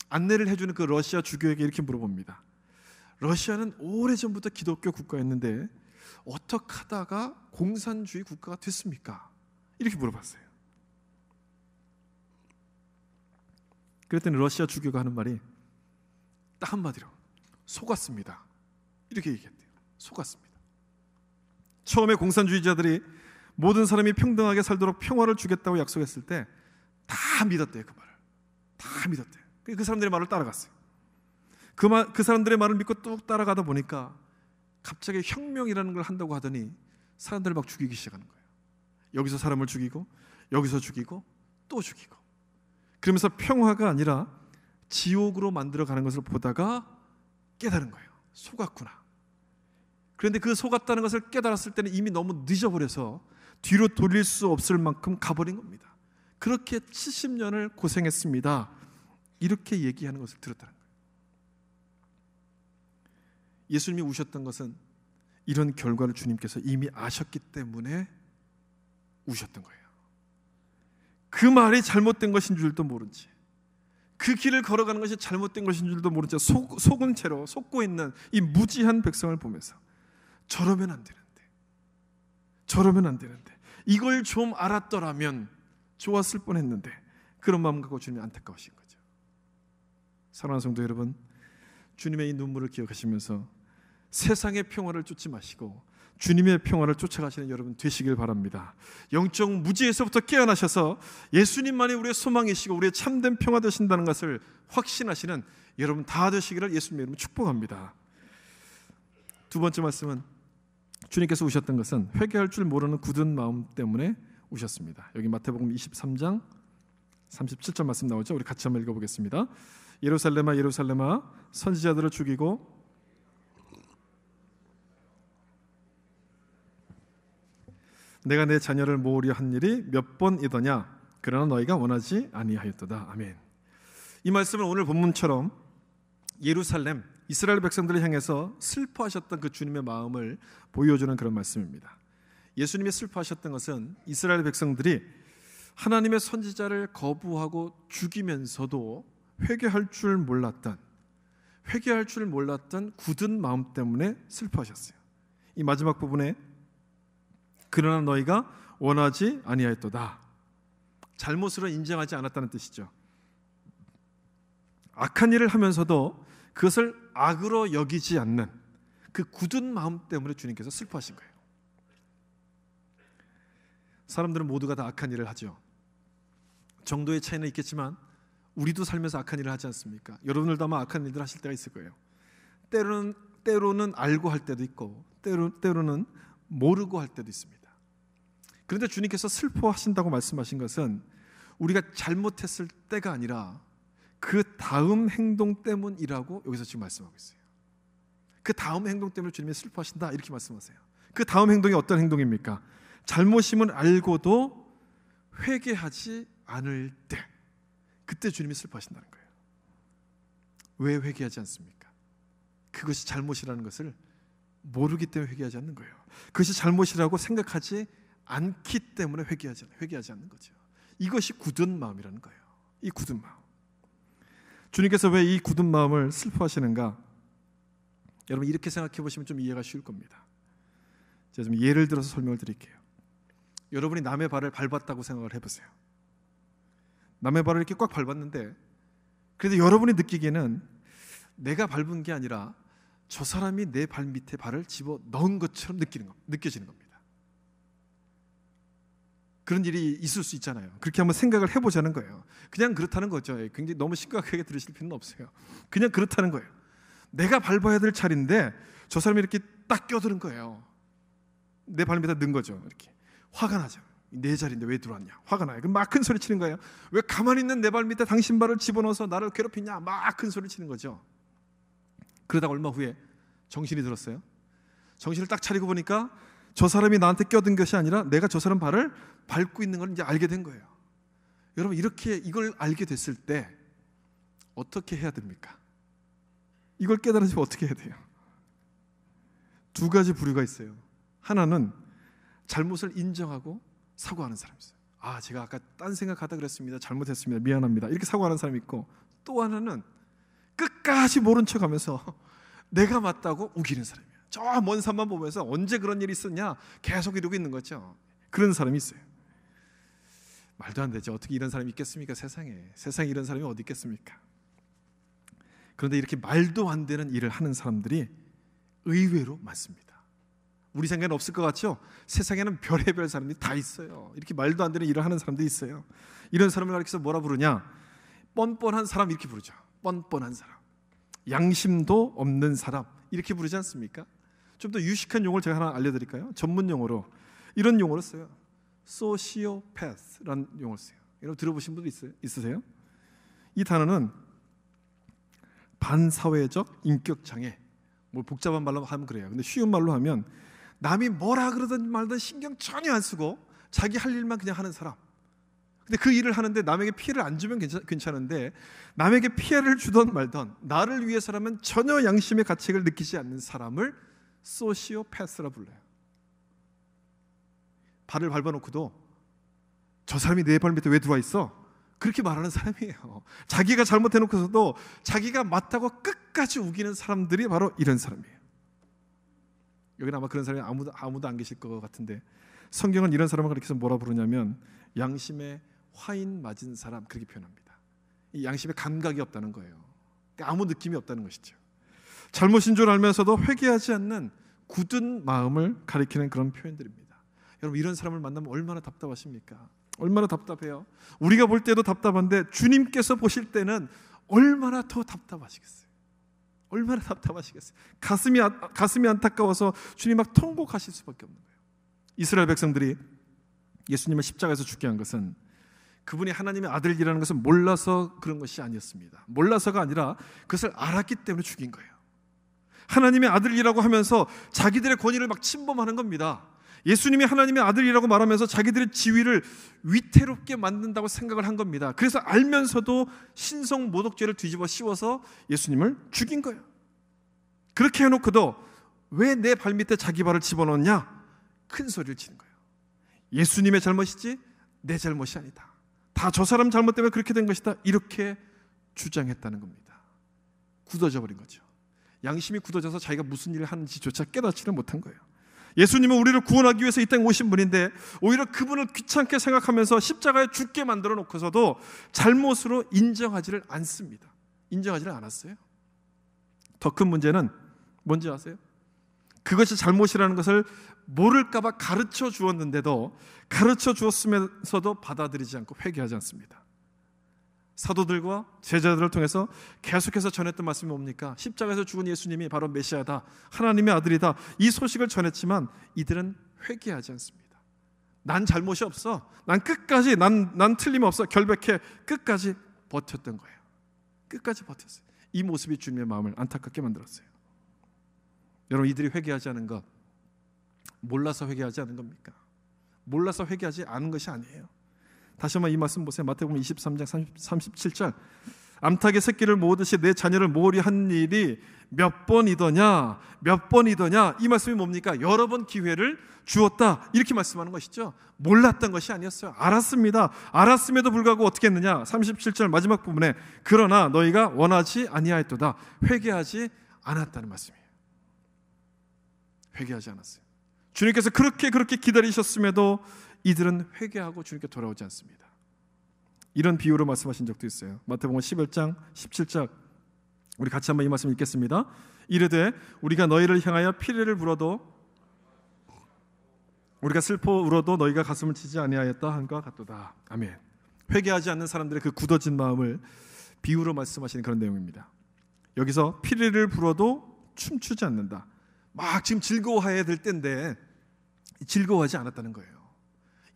[SPEAKER 1] 안내를 해주는 그 러시아 주교에게 이렇게 물어봅니다. 러시아는 오래전부터 기독교 국가였는데 어떻게 하다가 공산주의 국가가 됐습니까? 이렇게 물어봤어요. 그랬더니 러시아 주교가 하는 말이 딱 한마디로 속았습니다, 이렇게 얘기했대요. 속았습니다. 처음에 공산주의자들이 모든 사람이 평등하게 살도록 평화를 주겠다고 약속했을 때 다 믿었대요. 그 말을 다 믿었대요. 그 사람들의 말을 따라갔어요. 그 사람들의 말을 믿고 뚝 따라가다 보니까 갑자기 혁명이라는 걸 한다고 하더니 사람들을 막 죽이기 시작하는 거예요. 여기서 사람을 죽이고 여기서 죽이고 또 죽이고, 그러면서 평화가 아니라 지옥으로 만들어가는 것을 보다가 깨달은 거예요. 속았구나. 그런데 그 속았다는 것을 깨달았을 때는 이미 너무 늦어버려서 뒤로 돌릴 수 없을 만큼 가버린 겁니다. 그렇게 70년을 고생했습니다, 이렇게 얘기하는 것을 들었다는 거예요. 예수님이 우셨던 것은 이런 결과를 주님께서 이미 아셨기 때문에 우셨던 거예요. 그 말이 잘못된 것인 줄도 모른지, 그 길을 걸어가는 것이 잘못된 것인 줄도 모른 채 속은 채로 속고 있는 이 무지한 백성을 보면서 저러면 안 되는데 이걸 좀 알았더라면 좋았을 뻔했는데, 그런 마음 갖고 주님이 안타까우신 거죠. 사랑하는 성도 여러분, 주님의 이 눈물을 기억하시면서 세상의 평화를 쫓지 마시고 주님의 평화를 쫓아가시는 여러분 되시길 바랍니다. 영적 무지에서부터 깨어나셔서 예수님만이 우리의 소망이시고 우리의 참된 평화 되신다는 것을 확신하시는 여러분 다 되시기를 예수님의 이름으로 축복합니다. 두 번째 말씀은 주님께서 우셨던 것은 회개할 줄 모르는 굳은 마음 때문에 우셨습니다. 여기 마태복음 23장 37절 말씀 나오죠. 우리 같이 한번 읽어보겠습니다. 예루살렘아 예루살렘아 선지자들을 죽이고 내가 내 자녀를 모으려 한 일이 몇 번이더냐, 그러나 너희가 원하지 아니하였도다. 아멘. 이 말씀은 오늘 본문처럼 예루살렘 이스라엘 백성들을 향해서 슬퍼하셨던 그 주님의 마음을 보여주는 그런 말씀입니다. 예수님이 슬퍼하셨던 것은 이스라엘 백성들이 하나님의 선지자를 거부하고 죽이면서도 회개할 줄 몰랐던 굳은 마음 때문에 슬퍼하셨어요. 이 마지막 부분에 그러나 너희가 원하지 아니하였도다, 잘못으로 인정하지 않았다는 뜻이죠. 악한 일을 하면서도 그것을 악으로 여기지 않는 그 굳은 마음 때문에 주님께서 슬퍼하신 거예요. 사람들은 모두가 다 악한 일을 하죠. 정도의 차이는 있겠지만 우리도 살면서 악한 일을 하지 않습니까? 여러분들도 아마 악한 일들 하실 때가 있을 거예요. 때로는 알고 할 때도 있고 때로는 모르고 할 때도 있습니다. 그런데 주님께서 슬퍼하신다고 말씀하신 것은 우리가 잘못했을 때가 아니라 그 다음 행동 때문이라고 여기서 지금 말씀하고 있어요. 그 다음 행동 때문에 주님이 슬퍼하신다, 이렇게 말씀하세요. 그 다음 행동이 어떤 행동입니까? 잘못임을 알고도 회개하지 않을 때, 그때 주님이 슬퍼하신다는 거예요. 왜 회개하지 않습니까? 그것이 잘못이라는 것을 모르기 때문에 회개하지 않는 거예요. 그것이 잘못이라고 생각하지 않기 때문에 회개하지 않는 거죠. 이것이 굳은 마음이라는 거예요. 이 굳은 마음. 주님께서 왜 이 굳은 마음을 슬퍼하시는가? 여러분 이렇게 생각해 보시면 좀 이해가 쉬울 겁니다. 제가 좀 예를 들어서 설명을 드릴게요. 여러분이 남의 발을 밟았다고 생각을 해보세요. 남의 발을 이렇게 꽉 밟았는데, 그래도 여러분이 느끼기에는 내가 밟은 게 아니라 저 사람이 내 발 밑에 발을 집어 넣은 것처럼 느껴지는 겁니다. 그런 일이 있을 수 있잖아요. 그렇게 한번 생각을 해보자는 거예요. 그냥 그렇다는 거죠. 굉장히 너무 심각하게 들으실 필요는 없어요. 그냥 그렇다는 거예요. 내가 밟아야 될 자리인데 저 사람이 이렇게 딱 껴드는 거예요. 내 발 밑에 넣은 거죠. 이렇게 화가 나죠. 내 자리인데 왜 들어왔냐, 화가 나요. 그럼 막 큰 소리 치는 거예요. 왜 가만히 있는 내 발 밑에 당신 발을 집어넣어서 나를 괴롭히냐, 막 큰 소리 치는 거죠. 그러다가 얼마 후에 정신이 들었어요. 정신을 딱 차리고 보니까 저 사람이 나한테 껴든 것이 아니라 내가 저 사람 발을 밟고 있는 걸 이제 알게 된 거예요. 여러분 이렇게 이걸 알게 됐을 때 어떻게 해야 됩니까? 이걸 깨달으시면 어떻게 해야 돼요? 두 가지 부류가 있어요. 하나는 잘못을 인정하고 사과하는 사람이 있어요. 아, 제가 아까 딴 생각하다 그랬습니다. 잘못했습니다. 미안합니다. 이렇게 사과하는 사람이 있고, 또 하나는 끝까지 모른 척하면서 내가 맞다고 우기는 사람이에요. 저 먼 산만 보면서 언제 그런 일이 있었냐 계속 이러고 있는 거죠. 그런 사람이 있어요. 말도 안 되죠. 어떻게 이런 사람이 있겠습니까? 세상에 이런 사람이 어디 있겠습니까? 그런데 이렇게 말도 안 되는 일을 하는 사람들이 의외로 많습니다. 우리 생각에는 없을 것 같죠? 세상에는 별의별 사람들이 다 있어요. 이렇게 말도 안 되는 일을 하는 사람들이 있어요. 이런 사람을 가리켜서 뭐라 부르냐? 뻔뻔한 사람, 이렇게 부르죠. 뻔뻔한 사람, 양심도 없는 사람, 이렇게 부르지 않습니까? 좀 더 유식한 용어를 제가 하나 알려드릴까요? 전문 용어로 이런 용어를 써요. 소시오패스라는 용어를 써요. 여러분 들어보신 분도 있으세요? 이 단어는 반사회적 인격장애, 뭐 복잡한 말로 하면 그래요. 근데 쉬운 말로 하면 남이 뭐라 그러든 말든 신경 전혀 안 쓰고 자기 할 일만 그냥 하는 사람, 근데 그 일을 하는데 남에게 피해를 안 주면 괜찮은데 남에게 피해를 주던 말던 나를 위해서라면 전혀 양심의 가책을 느끼지 않는 사람을 소시오패스라 불러요. 발을 밟아놓고도 저 사람이 내 발 밑에 왜 들어와 있어? 그렇게 말하는 사람이에요. 자기가 잘못해놓고서도 자기가 맞다고 끝까지 우기는 사람들이 바로 이런 사람이에요. 여기는 아마 그런 사람이 아무도 안 계실 것 같은데 성경은 이런 사람을 가리켜서 뭐라 부르냐면 양심에 화인 맞은 사람, 그렇게 표현합니다. 이 양심에 감각이 없다는 거예요. 그러니까 아무 느낌이 없다는 것이죠. 잘못인 줄 알면서도 회개하지 않는 굳은 마음을 가리키는 그런 표현들입니다. 여러분, 이런 사람을 만나면 얼마나 답답하십니까? 얼마나 답답해요. 우리가 볼 때도 답답한데 주님께서 보실 때는 얼마나 더 답답하시겠어요. 얼마나 답답하시겠어요. 가슴이 안타까워서 주님 막 통곡하실 수밖에 없는 거예요. 이스라엘 백성들이 예수님을 십자가에서 죽게 한 것은 그분이 하나님의 아들이라는 것을 몰라서 그런 것이 아니었습니다. 몰라서가 아니라 그것을 알았기 때문에 죽인 거예요. 하나님의 아들이라고 하면서 자기들의 권위를 막 침범하는 겁니다. 예수님이 하나님의 아들이라고 말하면서 자기들의 지위를 위태롭게 만든다고 생각을 한 겁니다. 그래서 알면서도 신성 모독죄를 뒤집어 씌워서 예수님을 죽인 거예요. 그렇게 해놓고도 왜 내 발밑에 자기 발을 집어넣냐? 큰 소리를 치는 거예요. 예수님의 잘못이지 내 잘못이 아니다. 다 저 사람 잘못 때문에 그렇게 된 것이다. 이렇게 주장했다는 겁니다. 굳어져 버린 거죠. 양심이 굳어져서 자기가 무슨 일을 하는지조차 깨닫지를 못한 거예요. 예수님은 우리를 구원하기 위해서 이 땅에 오신 분인데 오히려 그분을 귀찮게 생각하면서 십자가에 죽게 만들어 놓고서도 잘못으로 인정하지를 않습니다. 인정하지를 않았어요. 더 큰 문제는 뭔지 아세요? 그것이 잘못이라는 것을 모를까 봐 가르쳐 주었는데도 가르쳐 주었으면서도 받아들이지 않고 회개하지 않습니다. 사도들과 제자들을 통해서 계속해서 전했던 말씀이 뭡니까? 십자가에서 죽은 예수님이 바로 메시아다, 하나님의 아들이다, 이 소식을 전했지만 이들은 회개하지 않습니다. 난 잘못이 없어, 난 끝까지 난 틀림없어, 결백해, 끝까지 버텼던 거예요. 끝까지 버텼어요. 이 모습이 주님의 마음을 안타깝게 만들었어요. 여러분, 이들이 회개하지 않은 것, 몰라서 회개하지 않은 겁니까? 몰라서 회개하지 않은 것이 아니에요. 다시 한번 이 말씀 보세요. 마태복음 23장 37절. 암탉의 새끼를 모으듯이 내 자녀를 모으려 한 일이 몇 번이더냐, 몇 번이더냐. 이 말씀이 뭡니까? 여러 번 기회를 주었다, 이렇게 말씀하는 것이죠. 몰랐던 것이 아니었어요. 알았습니다. 알았음에도 불구하고 어떻게 했느냐? 37절 마지막 부분에 그러나 너희가 원하지 아니하였도다. 회개하지 않았다는 말씀이에요. 회개하지 않았어요. 주님께서 그렇게 기다리셨음에도 이들은 회개하고 주님께 돌아오지 않습니다. 이런 비유로 말씀하신 적도 있어요. 마태복음 11장 17절, 우리 같이 한번 이 말씀 읽겠습니다. 이르되 우리가 너희를 향하여 피리를 불어도 우리가 슬퍼 울어도 너희가 가슴을 치지 아니하였다 한과 같도다. 아멘. 회개하지 않는 사람들의 그 굳어진 마음을 비유로 말씀하시는 그런 내용입니다. 여기서 피리를 불어도 춤추지 않는다. 막 지금 즐거워해야 될 때인데 즐거워하지 않았다는 거예요.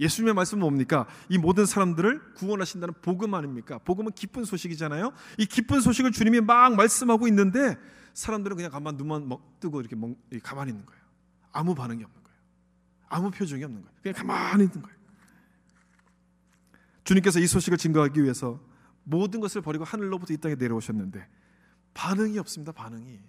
[SPEAKER 1] 예수님의 말씀은 뭡니까? 이 모든 사람들을 구원하신다는 복음 아닙니까? 복음은 기쁜 소식이잖아요. 이 기쁜 소식을 주님이 막 말씀하고 있는데 사람들은 그냥 가만 눈만 뜨고 이렇게 가만히 있는 거예요. 아무 반응이 없는 거예요. 아무 표정이 없는 거예요. 그냥 가만히 있는 거예요. 주님께서 이 소식을 증거하기 위해서 모든 것을 버리고 하늘로부터 이 땅에 내려오셨는데 반응이 없습니다. 반응이.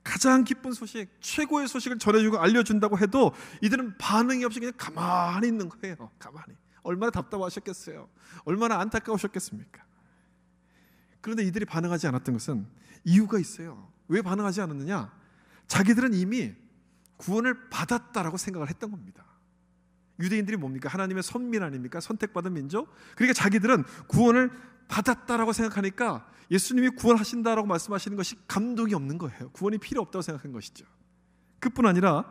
[SPEAKER 1] 가장 기쁜 소식, 최고의 소식을 전해주고 알려준다고 해도 이들은 반응이 없이 그냥 가만히 있는 거예요. 가만히. 얼마나 답답하셨겠어요. 얼마나 안타까우셨겠습니까? 그런데 이들이 반응하지 않았던 것은 이유가 있어요. 왜 반응하지 않았느냐? 자기들은 이미 구원을 받았다라고 생각을 했던 겁니다. 유대인들이 뭡니까? 하나님의 선민 아닙니까? 선택받은 민족. 그러니까 자기들은 구원을 받았다라고 생각하니까 예수님이 구원하신다라고 말씀하시는 것이 감동이 없는 거예요. 구원이 필요 없다고 생각한 것이죠. 그뿐 아니라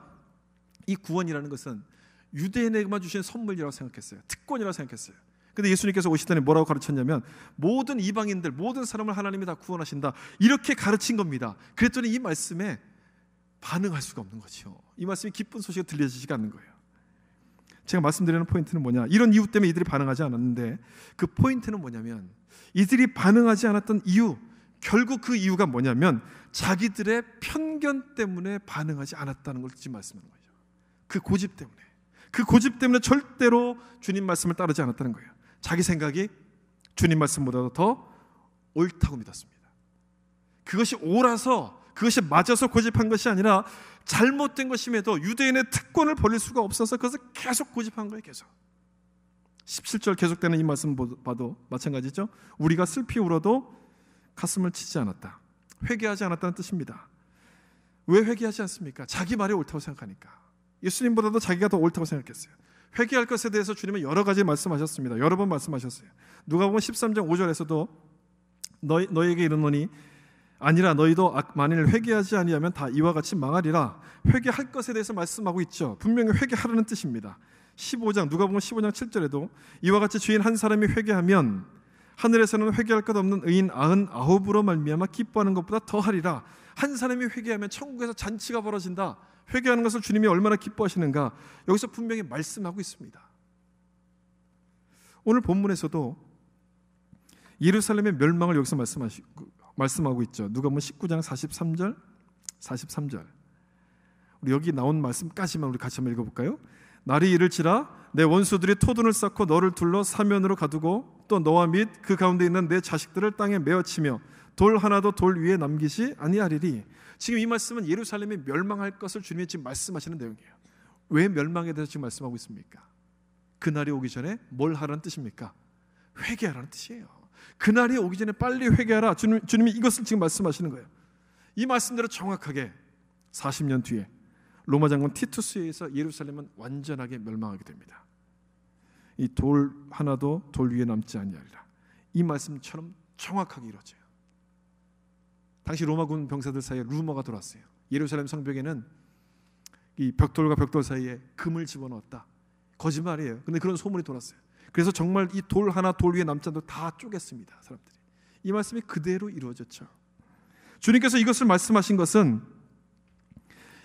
[SPEAKER 1] 이 구원이라는 것은 유대인에게만 주신 선물이라고 생각했어요. 특권이라고 생각했어요. 그런데 예수님께서 오시더니 뭐라고 가르쳤냐면 모든 이방인들, 모든 사람을 하나님이 다 구원하신다, 이렇게 가르친 겁니다. 그랬더니 이 말씀에 반응할 수가 없는 거죠. 이 말씀이 기쁜 소식이 들려지지가 않는 거예요. 제가 말씀드리는 포인트는 뭐냐? 이런 이유 때문에 이들이 반응하지 않았는데 그 포인트는 뭐냐면 이들이 반응하지 않았던 이유, 결국 그 이유가 뭐냐면 자기들의 편견 때문에 반응하지 않았다는 걸 지금 말씀하는 거죠. 그 고집 때문에 절대로 주님 말씀을 따르지 않았다는 거예요. 자기 생각이 주님 말씀보다도 더 옳다고 믿었습니다. 그것이 옳아서, 그것이 맞아서 고집한 것이 아니라 잘못된 것임에도 유대인의 특권을 버릴 수가 없어서 그것을 계속 고집한 거예요. 계속. 17절 계속되는 이 말씀 봐도 마찬가지죠. 우리가 슬피 울어도 가슴을 치지 않았다. 회개하지 않았다는 뜻입니다. 왜 회개하지 않습니까? 자기 말이 옳다고 생각하니까. 예수님보다도 자기가 더 옳다고 생각했어요. 회개할 것에 대해서 주님은 여러 가지 말씀하셨습니다. 여러 번 말씀하셨어요. 누가복음 13장 5절에서도 너희에게 이르노니 아니라 너희도 만일 회개하지 아니하면 다 이와 같이 망하리라. 회개할 것에 대해서 말씀하고 있죠. 분명히 회개하라는 뜻입니다. 15장 누가복음 15장 7절에도 이와 같이 죄인 한 사람이 회개하면 하늘에서는 회개할 것 없는 의인 99으로 말미암아 기뻐하는 것보다 더하리라. 한 사람이 회개하면 천국에서 잔치가 벌어진다. 회개하는 것을 주님이 얼마나 기뻐하시는가 여기서 분명히 말씀하고 있습니다. 오늘 본문에서도 예루살렘의 멸망을 여기서 말씀하고 있죠. 누가복음 19장 43절. 우리 여기 나온 말씀까지만 우리 같이 한번 읽어볼까요? 날이 이를지라 내 원수들이 토둔을 쌓고 너를 둘러 사면으로 가두고 또 너와 및 그 가운데 있는 내 자식들을 땅에 메어치며 돌 하나도 돌 위에 남기지 아니하리리. 지금 이 말씀은 예루살렘이 멸망할 것을 주님이 지금 말씀하시는 내용이에요. 왜 멸망에 대해서 지금 말씀하고 있습니까? 그날이 오기 전에 뭘 하라는 뜻입니까? 회개하라는 뜻이에요. 그날이 오기 전에 빨리 회개하라. 주님이 이것을 지금 말씀하시는 거예요. 이 말씀대로 정확하게 40년 뒤에 로마 장군 티투스에 의해서 예루살렘은 완전하게 멸망하게 됩니다. 이 돌 하나도 돌 위에 남지 아니하리라. 이 말씀처럼 정확하게 이루어져요. 당시 로마군 병사들 사이에 루머가 돌았어요. 예루살렘 성벽에는 이 벽돌과 벽돌 사이에 금을 집어넣었다. 거짓말이에요. 근데 그런 소문이 돌았어요. 그래서 정말 이 돌 하나 돌 위에 남지 않도록 다 쪼갰습니다. 사람들이. 이 말씀이 그대로 이루어졌죠. 주님께서 이것을 말씀하신 것은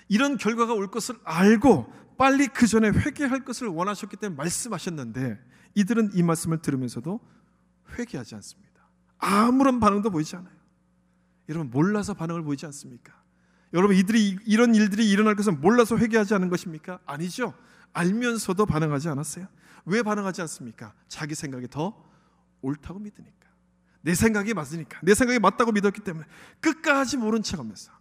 [SPEAKER 1] 이런 결과가 올 것을 알고 빨리 그 전에 회개할 것을 원하셨기 때문에 말씀하셨는데 이들은 이 말씀을 들으면서도 회개하지 않습니다. 아무런 반응도 보이지 않아요. 여러분 몰라서 반응을 보이지 않습니까? 여러분 이런 일들이 일어날 것을 몰라서 회개하지 않은 것입니까? 아니죠. 알면서도 반응하지 않았어요. 왜 반응하지 않습니까? 자기 생각이 더 옳다고 믿으니까. 내 생각이 맞으니까. 내 생각이 맞다고 믿었기 때문에 끝까지 모른 척하면서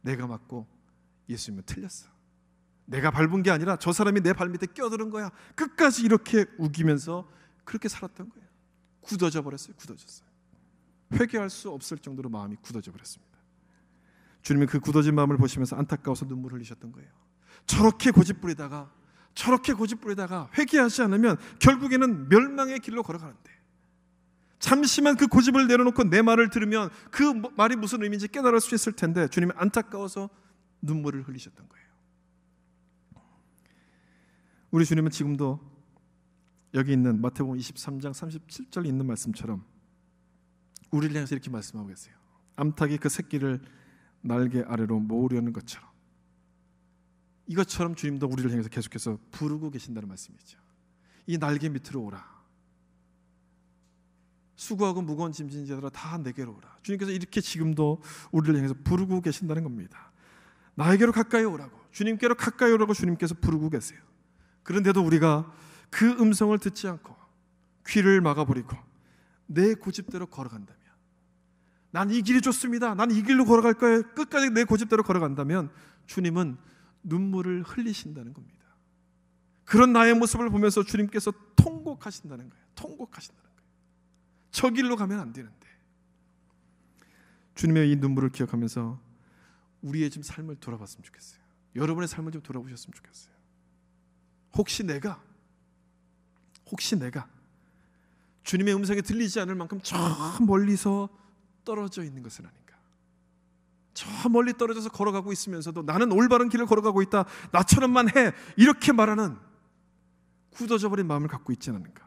[SPEAKER 1] 내가 맞고 예수님은 틀렸어. 내가 밟은 게 아니라 저 사람이 내 발밑에 껴드는 거야. 끝까지 이렇게 우기면서 그렇게 살았던 거예요. 굳어져 버렸어요. 굳어졌어요. 회개할 수 없을 정도로 마음이 굳어져 버렸습니다. 주님은 그 굳어진 마음을 보시면서 안타까워서 눈물 흘리셨던 거예요. 저렇게 고집부리다가 회개하지 않으면 결국에는 멸망의 길로 걸어가는데 잠시만 그 고집을 내려놓고 내 말을 들으면 그 말이 무슨 의미인지 깨달을 수 있을 텐데 주님이 안타까워서 눈물을 흘리셨던 거예요. 우리 주님은 지금도 여기 있는 마태복음 23장 37절에 있는 말씀처럼 우리를 향해서 이렇게 말씀하고 계세요. 암탉이 그 새끼를 날개 아래로 모으려는 것처럼 이것처럼 주님도 우리를 향해서 계속해서 부르고 계신다는 말씀이죠. 이 날개 밑으로 오라. 수고하고 무거운 짐진 자들아 다 내게로 오라. 주님께서 이렇게 지금도 우리를 향해서 부르고 계신다는 겁니다. 나에게로 가까이 오라고, 주님께로 가까이 오라고 주님께서 부르고 계세요. 그런데도 우리가 그 음성을 듣지 않고 귀를 막아버리고 내 고집대로 걸어간다면, 난 이 길이 좋습니다, 난 이 길로 걸어갈 거예요, 끝까지 내 고집대로 걸어간다면 주님은 눈물을 흘리신다는 겁니다. 그런 나의 모습을 보면서 주님께서 통곡하신다는 거예요. 저 길로 가면 안 되는데. 주님의 이 눈물을 기억하면서 우리의 좀 삶을 돌아봤으면 좋겠어요. 여러분의 삶을 좀 돌아보셨으면 좋겠어요. 혹시 내가 주님의 음성이 들리지 않을 만큼 저 멀리서 떨어져 있는 것은 아닌가? 저 멀리 떨어져서 걸어가고 있으면서도 나는 올바른 길을 걸어가고 있다, 나처럼만 해, 이렇게 말하는 굳어져 버린 마음을 갖고 있지 않은가?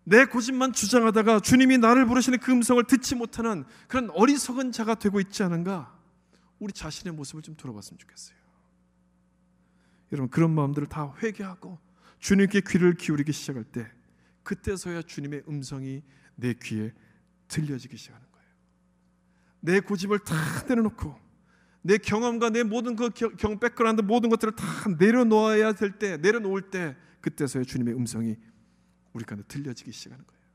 [SPEAKER 1] 내 고집만 주장하다가 주님이 나를 부르시는 그 음성을 듣지 못하는 그런 어리석은 자가 되고 있지 않은가? 우리 자신의 모습을 좀 돌아봤으면 좋겠어요. 여러분, 그런 마음들을 다 회개하고 주님께 귀를 기울이기 시작할 때, 그때서야 주님의 음성이 내 귀에 들려지기 시작하는 거예요. 내 고집을 다 내려놓고 내 경험과 내 모든 그 백그라운드 모든 것들을 다 내려놓아야 될 때, 내려놓을 때, 그때서야 주님의 음성이 우리 가운데 들려지기 시작하는 거예요.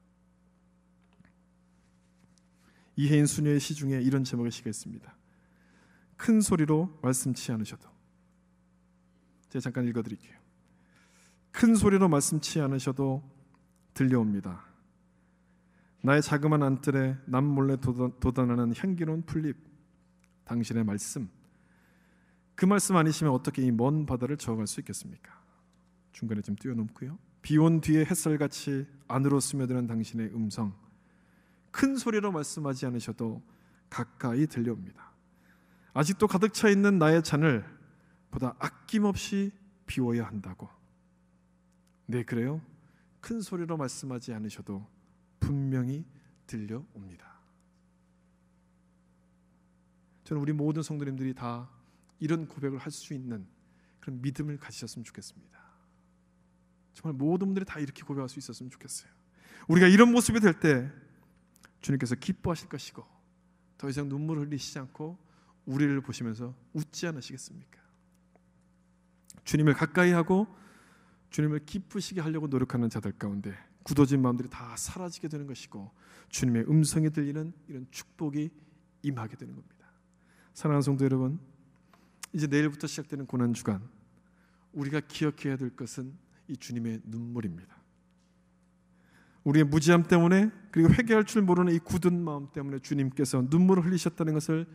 [SPEAKER 1] 이혜인 수녀의 시 중에 이런 제목의 시가 있습니다. 큰 소리로 말씀치 않으셔도. 제가 잠깐 읽어드릴게요. 큰 소리로 말씀치 않으셔도 들려옵니다. 나의 자그마한 안뜰에 남몰래 돋아나는 향기로운 풀잎, 당신의 말씀. 그 말씀 아니시면 어떻게 이 먼 바다를 저어갈 수 있겠습니까? 중간에 좀 뛰어넘고요. 비온 뒤에 햇살같이 안으로 스며드는 당신의 음성, 큰 소리로 말씀하지 않으셔도 가까이 들려옵니다. 아직도 가득 차 있는 나의 잔을 보다 아낌없이 비워야 한다고. 네, 그래요. 큰 소리로 말씀하지 않으셔도 분명히 들려옵니다. 저는 우리 모든 성도님들이 다 이런 고백을 할 수 있는 그런 믿음을 가지셨으면 좋겠습니다. 정말 모든 분들이 다 이렇게 고백할 수 있었으면 좋겠어요. 우리가 이런 모습이 될 때 주님께서 기뻐하실 것이고 더 이상 눈물을 흘리시지 않고 우리를 보시면서 웃지 않으시겠습니까? 주님을 가까이 하고 주님을 기쁘시게 하려고 노력하는 자들 가운데 굳어진 마음들이 다 사라지게 되는 것이고 주님의 음성이 들리는 이런 축복이 임하게 되는 겁니다. 사랑하는 성도 여러분, 이제 내일부터 시작되는 고난주간, 우리가 기억해야 될 것은 이 주님의 눈물입니다. 우리의 무지함 때문에, 그리고 회개할 줄 모르는 이 굳은 마음 때문에 주님께서 눈물을 흘리셨다는 것을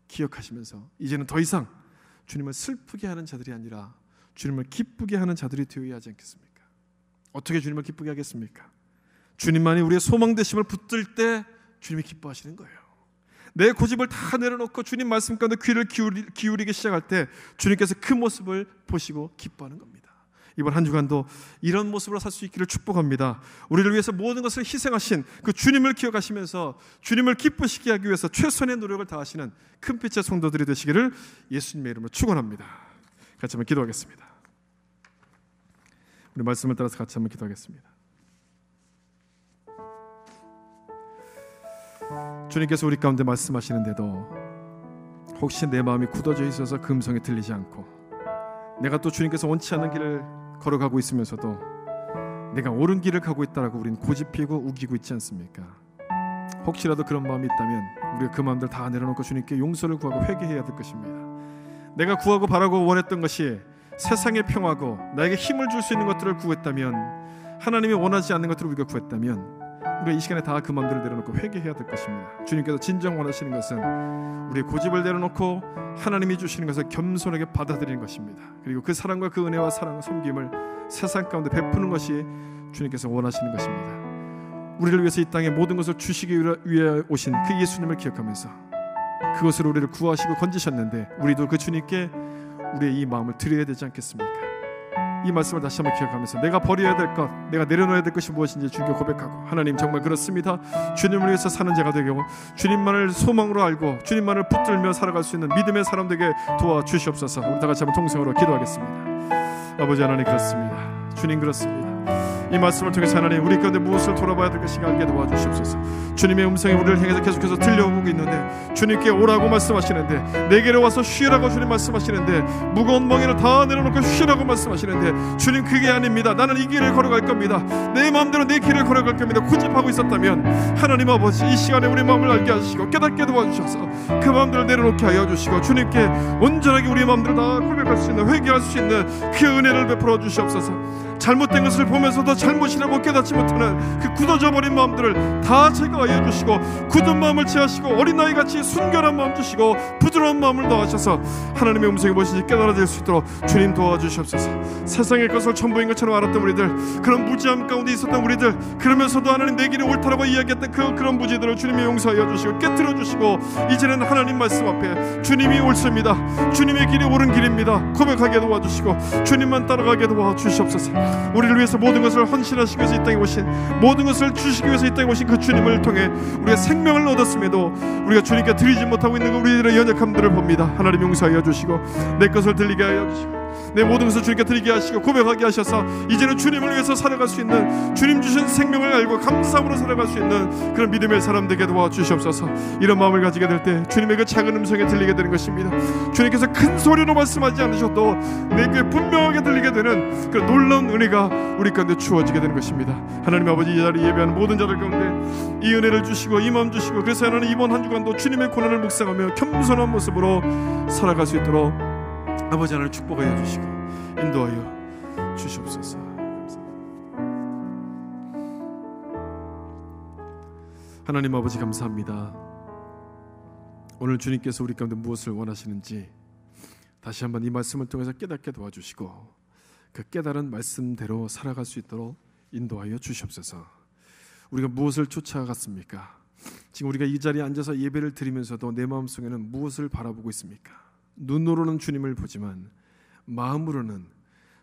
[SPEAKER 1] 기억하시면서 이제는 더 이상 주님을 슬프게 하는 자들이 아니라 주님을 기쁘게 하는 자들이 되어야 하지 않겠습니까? 어떻게 주님을 기쁘게 하겠습니까? 주님만이 우리의 소망 되심을 붙들 때 주님이 기뻐하시는 거예요. 내 고집을 다 내려놓고 주님 말씀 가운데 귀를 기울이기 시작할 때 주님께서 그 모습을 보시고 기뻐하는 겁니다. 이번 한 주간도 이런 모습으로 살 수 있기를 축복합니다. 우리를 위해서 모든 것을 희생하신 그 주님을 기억하시면서 주님을 기쁘시게 하기 위해서 최선의 노력을 다하시는 큰 빛의 성도들이 되시기를 예수님의 이름으로 축원합니다. 같이 한번 기도하겠습니다. 우리 말씀을 따라서 같이 한번 기도하겠습니다. 주님께서 우리 가운데 말씀하시는데도 혹시 내 마음이 굳어져 있어서 그 음성이 들리지 않고 내가 또 주님께서 원치 않는 길을 걸어가고 있으면서도 내가 옳은 길을 가고 있다라고 우린 고집피고 우기고 있지 않습니까? 혹시라도 그런 마음이 있다면 우리가 그 마음들 다 내려놓고 주님께 용서를 구하고 회개해야 될 것입니다. 내가 구하고 바라고 원했던 것이 세상의 평화고 나에게 힘을 줄 수 있는 것들을 구했다면, 하나님이 원하지 않는 것들을 우리가 구했다면 우리가 이 시간에 다 그 마음들을 내려놓고 회개해야 될 것입니다. 주님께서 진정 원하시는 것은 우리의 고집을 내려놓고 하나님이 주시는 것을 겸손하게 받아들이는 것입니다. 그리고 그 사랑과 그 은혜와 사랑과 섬김을 세상 가운데 베푸는 것이 주님께서 원하시는 것입니다. 우리를 위해서 이 땅에 모든 것을 주시기 위해 오신 그 예수님을 기억하면서 그것으로 우리를 구하시고 건지셨는데 우리도 그 주님께 우리의 이 마음을 드려야 되지 않겠습니까? 이 말씀을 다시 한번 기억하면서 내가 버려야 될 것, 내가 내려놓아야 될 것이 무엇인지 주님께 고백하고, 하나님 정말 그렇습니다. 주님을 위해서 사는 자가 되고 주님만을 소망으로 알고 주님만을 붙들며 살아갈 수 있는 믿음의 사람 되게 도와주시옵소서. 우리 다 같이 한번 통성으로 기도하겠습니다. 아버지 하나님 그렇습니다. 주님 그렇습니다. 이 말씀을 통해서 하나님 우리 가운데 무엇을 돌아봐야 될 것인가 알게 도와주시옵소서. 주님의 음성이 우리를 향해서 계속해서 들려오고 있는데 주님께 오라고 말씀하시는데, 내게로 와서 쉬라고 주님 말씀하시는데, 무거운 멍에를 다 내려놓고 쉬라고 말씀하시는데 주님 그게 아닙니다. 나는 이 길을 걸어갈 겁니다. 내 마음대로 내 길을 걸어갈 겁니다. 고집하고 있었다면 하나님 아버지 이 시간에 우리 마음을 알게 하시고 깨닫게 도와주셔서 그 마음들을 내려놓게 하여 주시고 주님께 온전하게 우리의 마음들을 다 고백할 수 있는, 회개할 수 있는 그 은혜를 베풀어 주시옵소서. 잘못된 것을 보면서도 잘못이라고 깨닫지 못하는 그 굳어져 버린 마음들을 다 제거하여 주시고 굳은 마음을 취하시고 어린아이같이 순결한 마음 주시고 부드러운 마음을 더하셔서 하나님의 음성이 무엇인지 깨달아질 수 있도록 주님 도와주시옵소서. 세상의 것을 전부인 것처럼 알았던 우리들, 그런 무지함 가운데 있었던 우리들, 그러면서도 하나님 내 길이 옳다라고 이야기했던 그런 무지들을 주님이 용서하여 주시고 깨트려 주시고 이제는 하나님 말씀 앞에 주님이 옳습니다, 주님의 길이 옳은 길입니다 고백하게 도와주시고 주님만 따라가게 도와주시옵소서. 우리를 위해서 모든 것을 헌신하시기 위해서 이 땅에 오신, 모든 것을 주시기 위해서 이 땅에 오신 그 주님을 통해 우리가 생명을 얻었음에도 우리가 주님께 드리지 못하고 있는 우리들의 연약함들을 봅니다. 하나님 용서하여 주시고 내 것을 들리게 하여 주시고 내 모든 것을 주님께 드리게 하시고 고백하게 하셔서 이제는 주님을 위해서 살아갈 수 있는, 주님 주신 생명을 알고 감사함으로 살아갈 수 있는 그런 믿음의 사람 되게 도와주시옵소서. 이런 마음을 가지게 될 때 주님의 그 작은 음성에 들리게 되는 것입니다. 주님께서 큰 소리로 말씀하지 않으셔도 내 귀에 분명하게 들리게 되는 그런 놀라운 은혜가 우리 가운데 주어지게 되는 것입니다. 하나님 아버지, 이 자리 예배하는 모든 자들 가운데 이 은혜를 주시고 이 마음 주시고, 그래서 하나님 이번 한 주간도 주님의 고난을 묵상하며 겸손한 모습으로 살아갈 수 있도록 아버지 하나님 축복하여 주시고 인도하여 주시옵소서. 하나님 아버지 감사합니다. 오늘 주님께서 우리 가운데 무엇을 원하시는지 다시 한번 이 말씀을 통해서 깨닫게 도와주시고 그 깨달은 말씀대로 살아갈 수 있도록 인도하여 주시옵소서. 우리가 무엇을 쫓아갔습니까? 지금 우리가 이 자리에 앉아서 예배를 드리면서도 내 마음속에는 무엇을 바라보고 있습니까? 눈으로는 주님을 보지만 마음으로는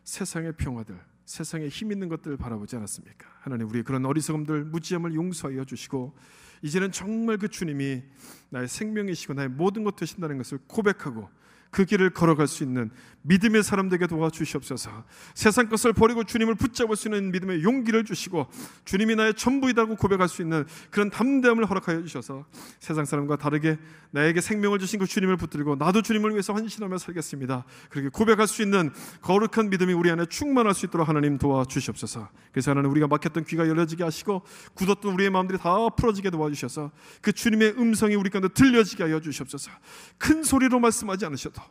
[SPEAKER 1] 세상의 평화들, 세상에 힘 있는 것들을 바라보지 않았습니까? 하나님, 우리의 그런 어리석음들, 무지함을 용서하여 주시고 이제는 정말 그 주님이 나의 생명이시고 나의 모든 것 되신다는 것을 고백하고 그 길을 걸어갈 수 있는 믿음의 사람 되게 도와주시옵소서. 세상 것을 버리고 주님을 붙잡을 수 있는 믿음의 용기를 주시고 주님이 나의 전부이다고 고백할 수 있는 그런 담대함을 허락하여 주셔서 세상 사람과 다르게 나에게 생명을 주신 그 주님을 붙들고 나도 주님을 위해서 헌신하며 살겠습니다, 그렇게 고백할 수 있는 거룩한 믿음이 우리 안에 충만할 수 있도록 하나님 도와주시옵소서. 그래서 하나님, 우리가 막혔던 귀가 열려지게 하시고 굳었던 우리의 마음들이 다 풀어지게 도와주셔서 그 주님의 음성이 우리 가운데 들려지게 하여 주시옵소서. 큰 소리로 말씀하지 않으셔도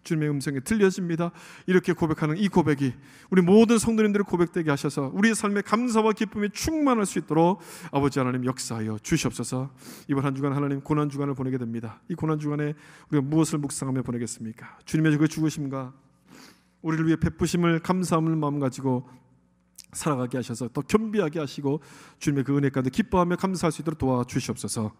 [SPEAKER 1] 주님의 음성이 들려집니다. 이렇게 고백하는 이 고백이 우리 모든 성도님들의 고백되게 하셔서 우리의 삶에 감사와 기쁨이 충만할 수 있도록 아버지 하나님 역사하여 주시옵소서. 이번 한 주간 하나님 고난 주간을 보내게 됩니다. 이 고난 주간에 우리가 무엇을 묵상하며 보내겠습니까? 주님의 그 죽으심과 우리를 위해 베푸심을 감사함을 마음 가지고 살아가게 하셔서 더 겸비하게 하시고 주님의 그 은혜 가운데 기뻐하며 감사할 수 있도록 도와주시옵소서.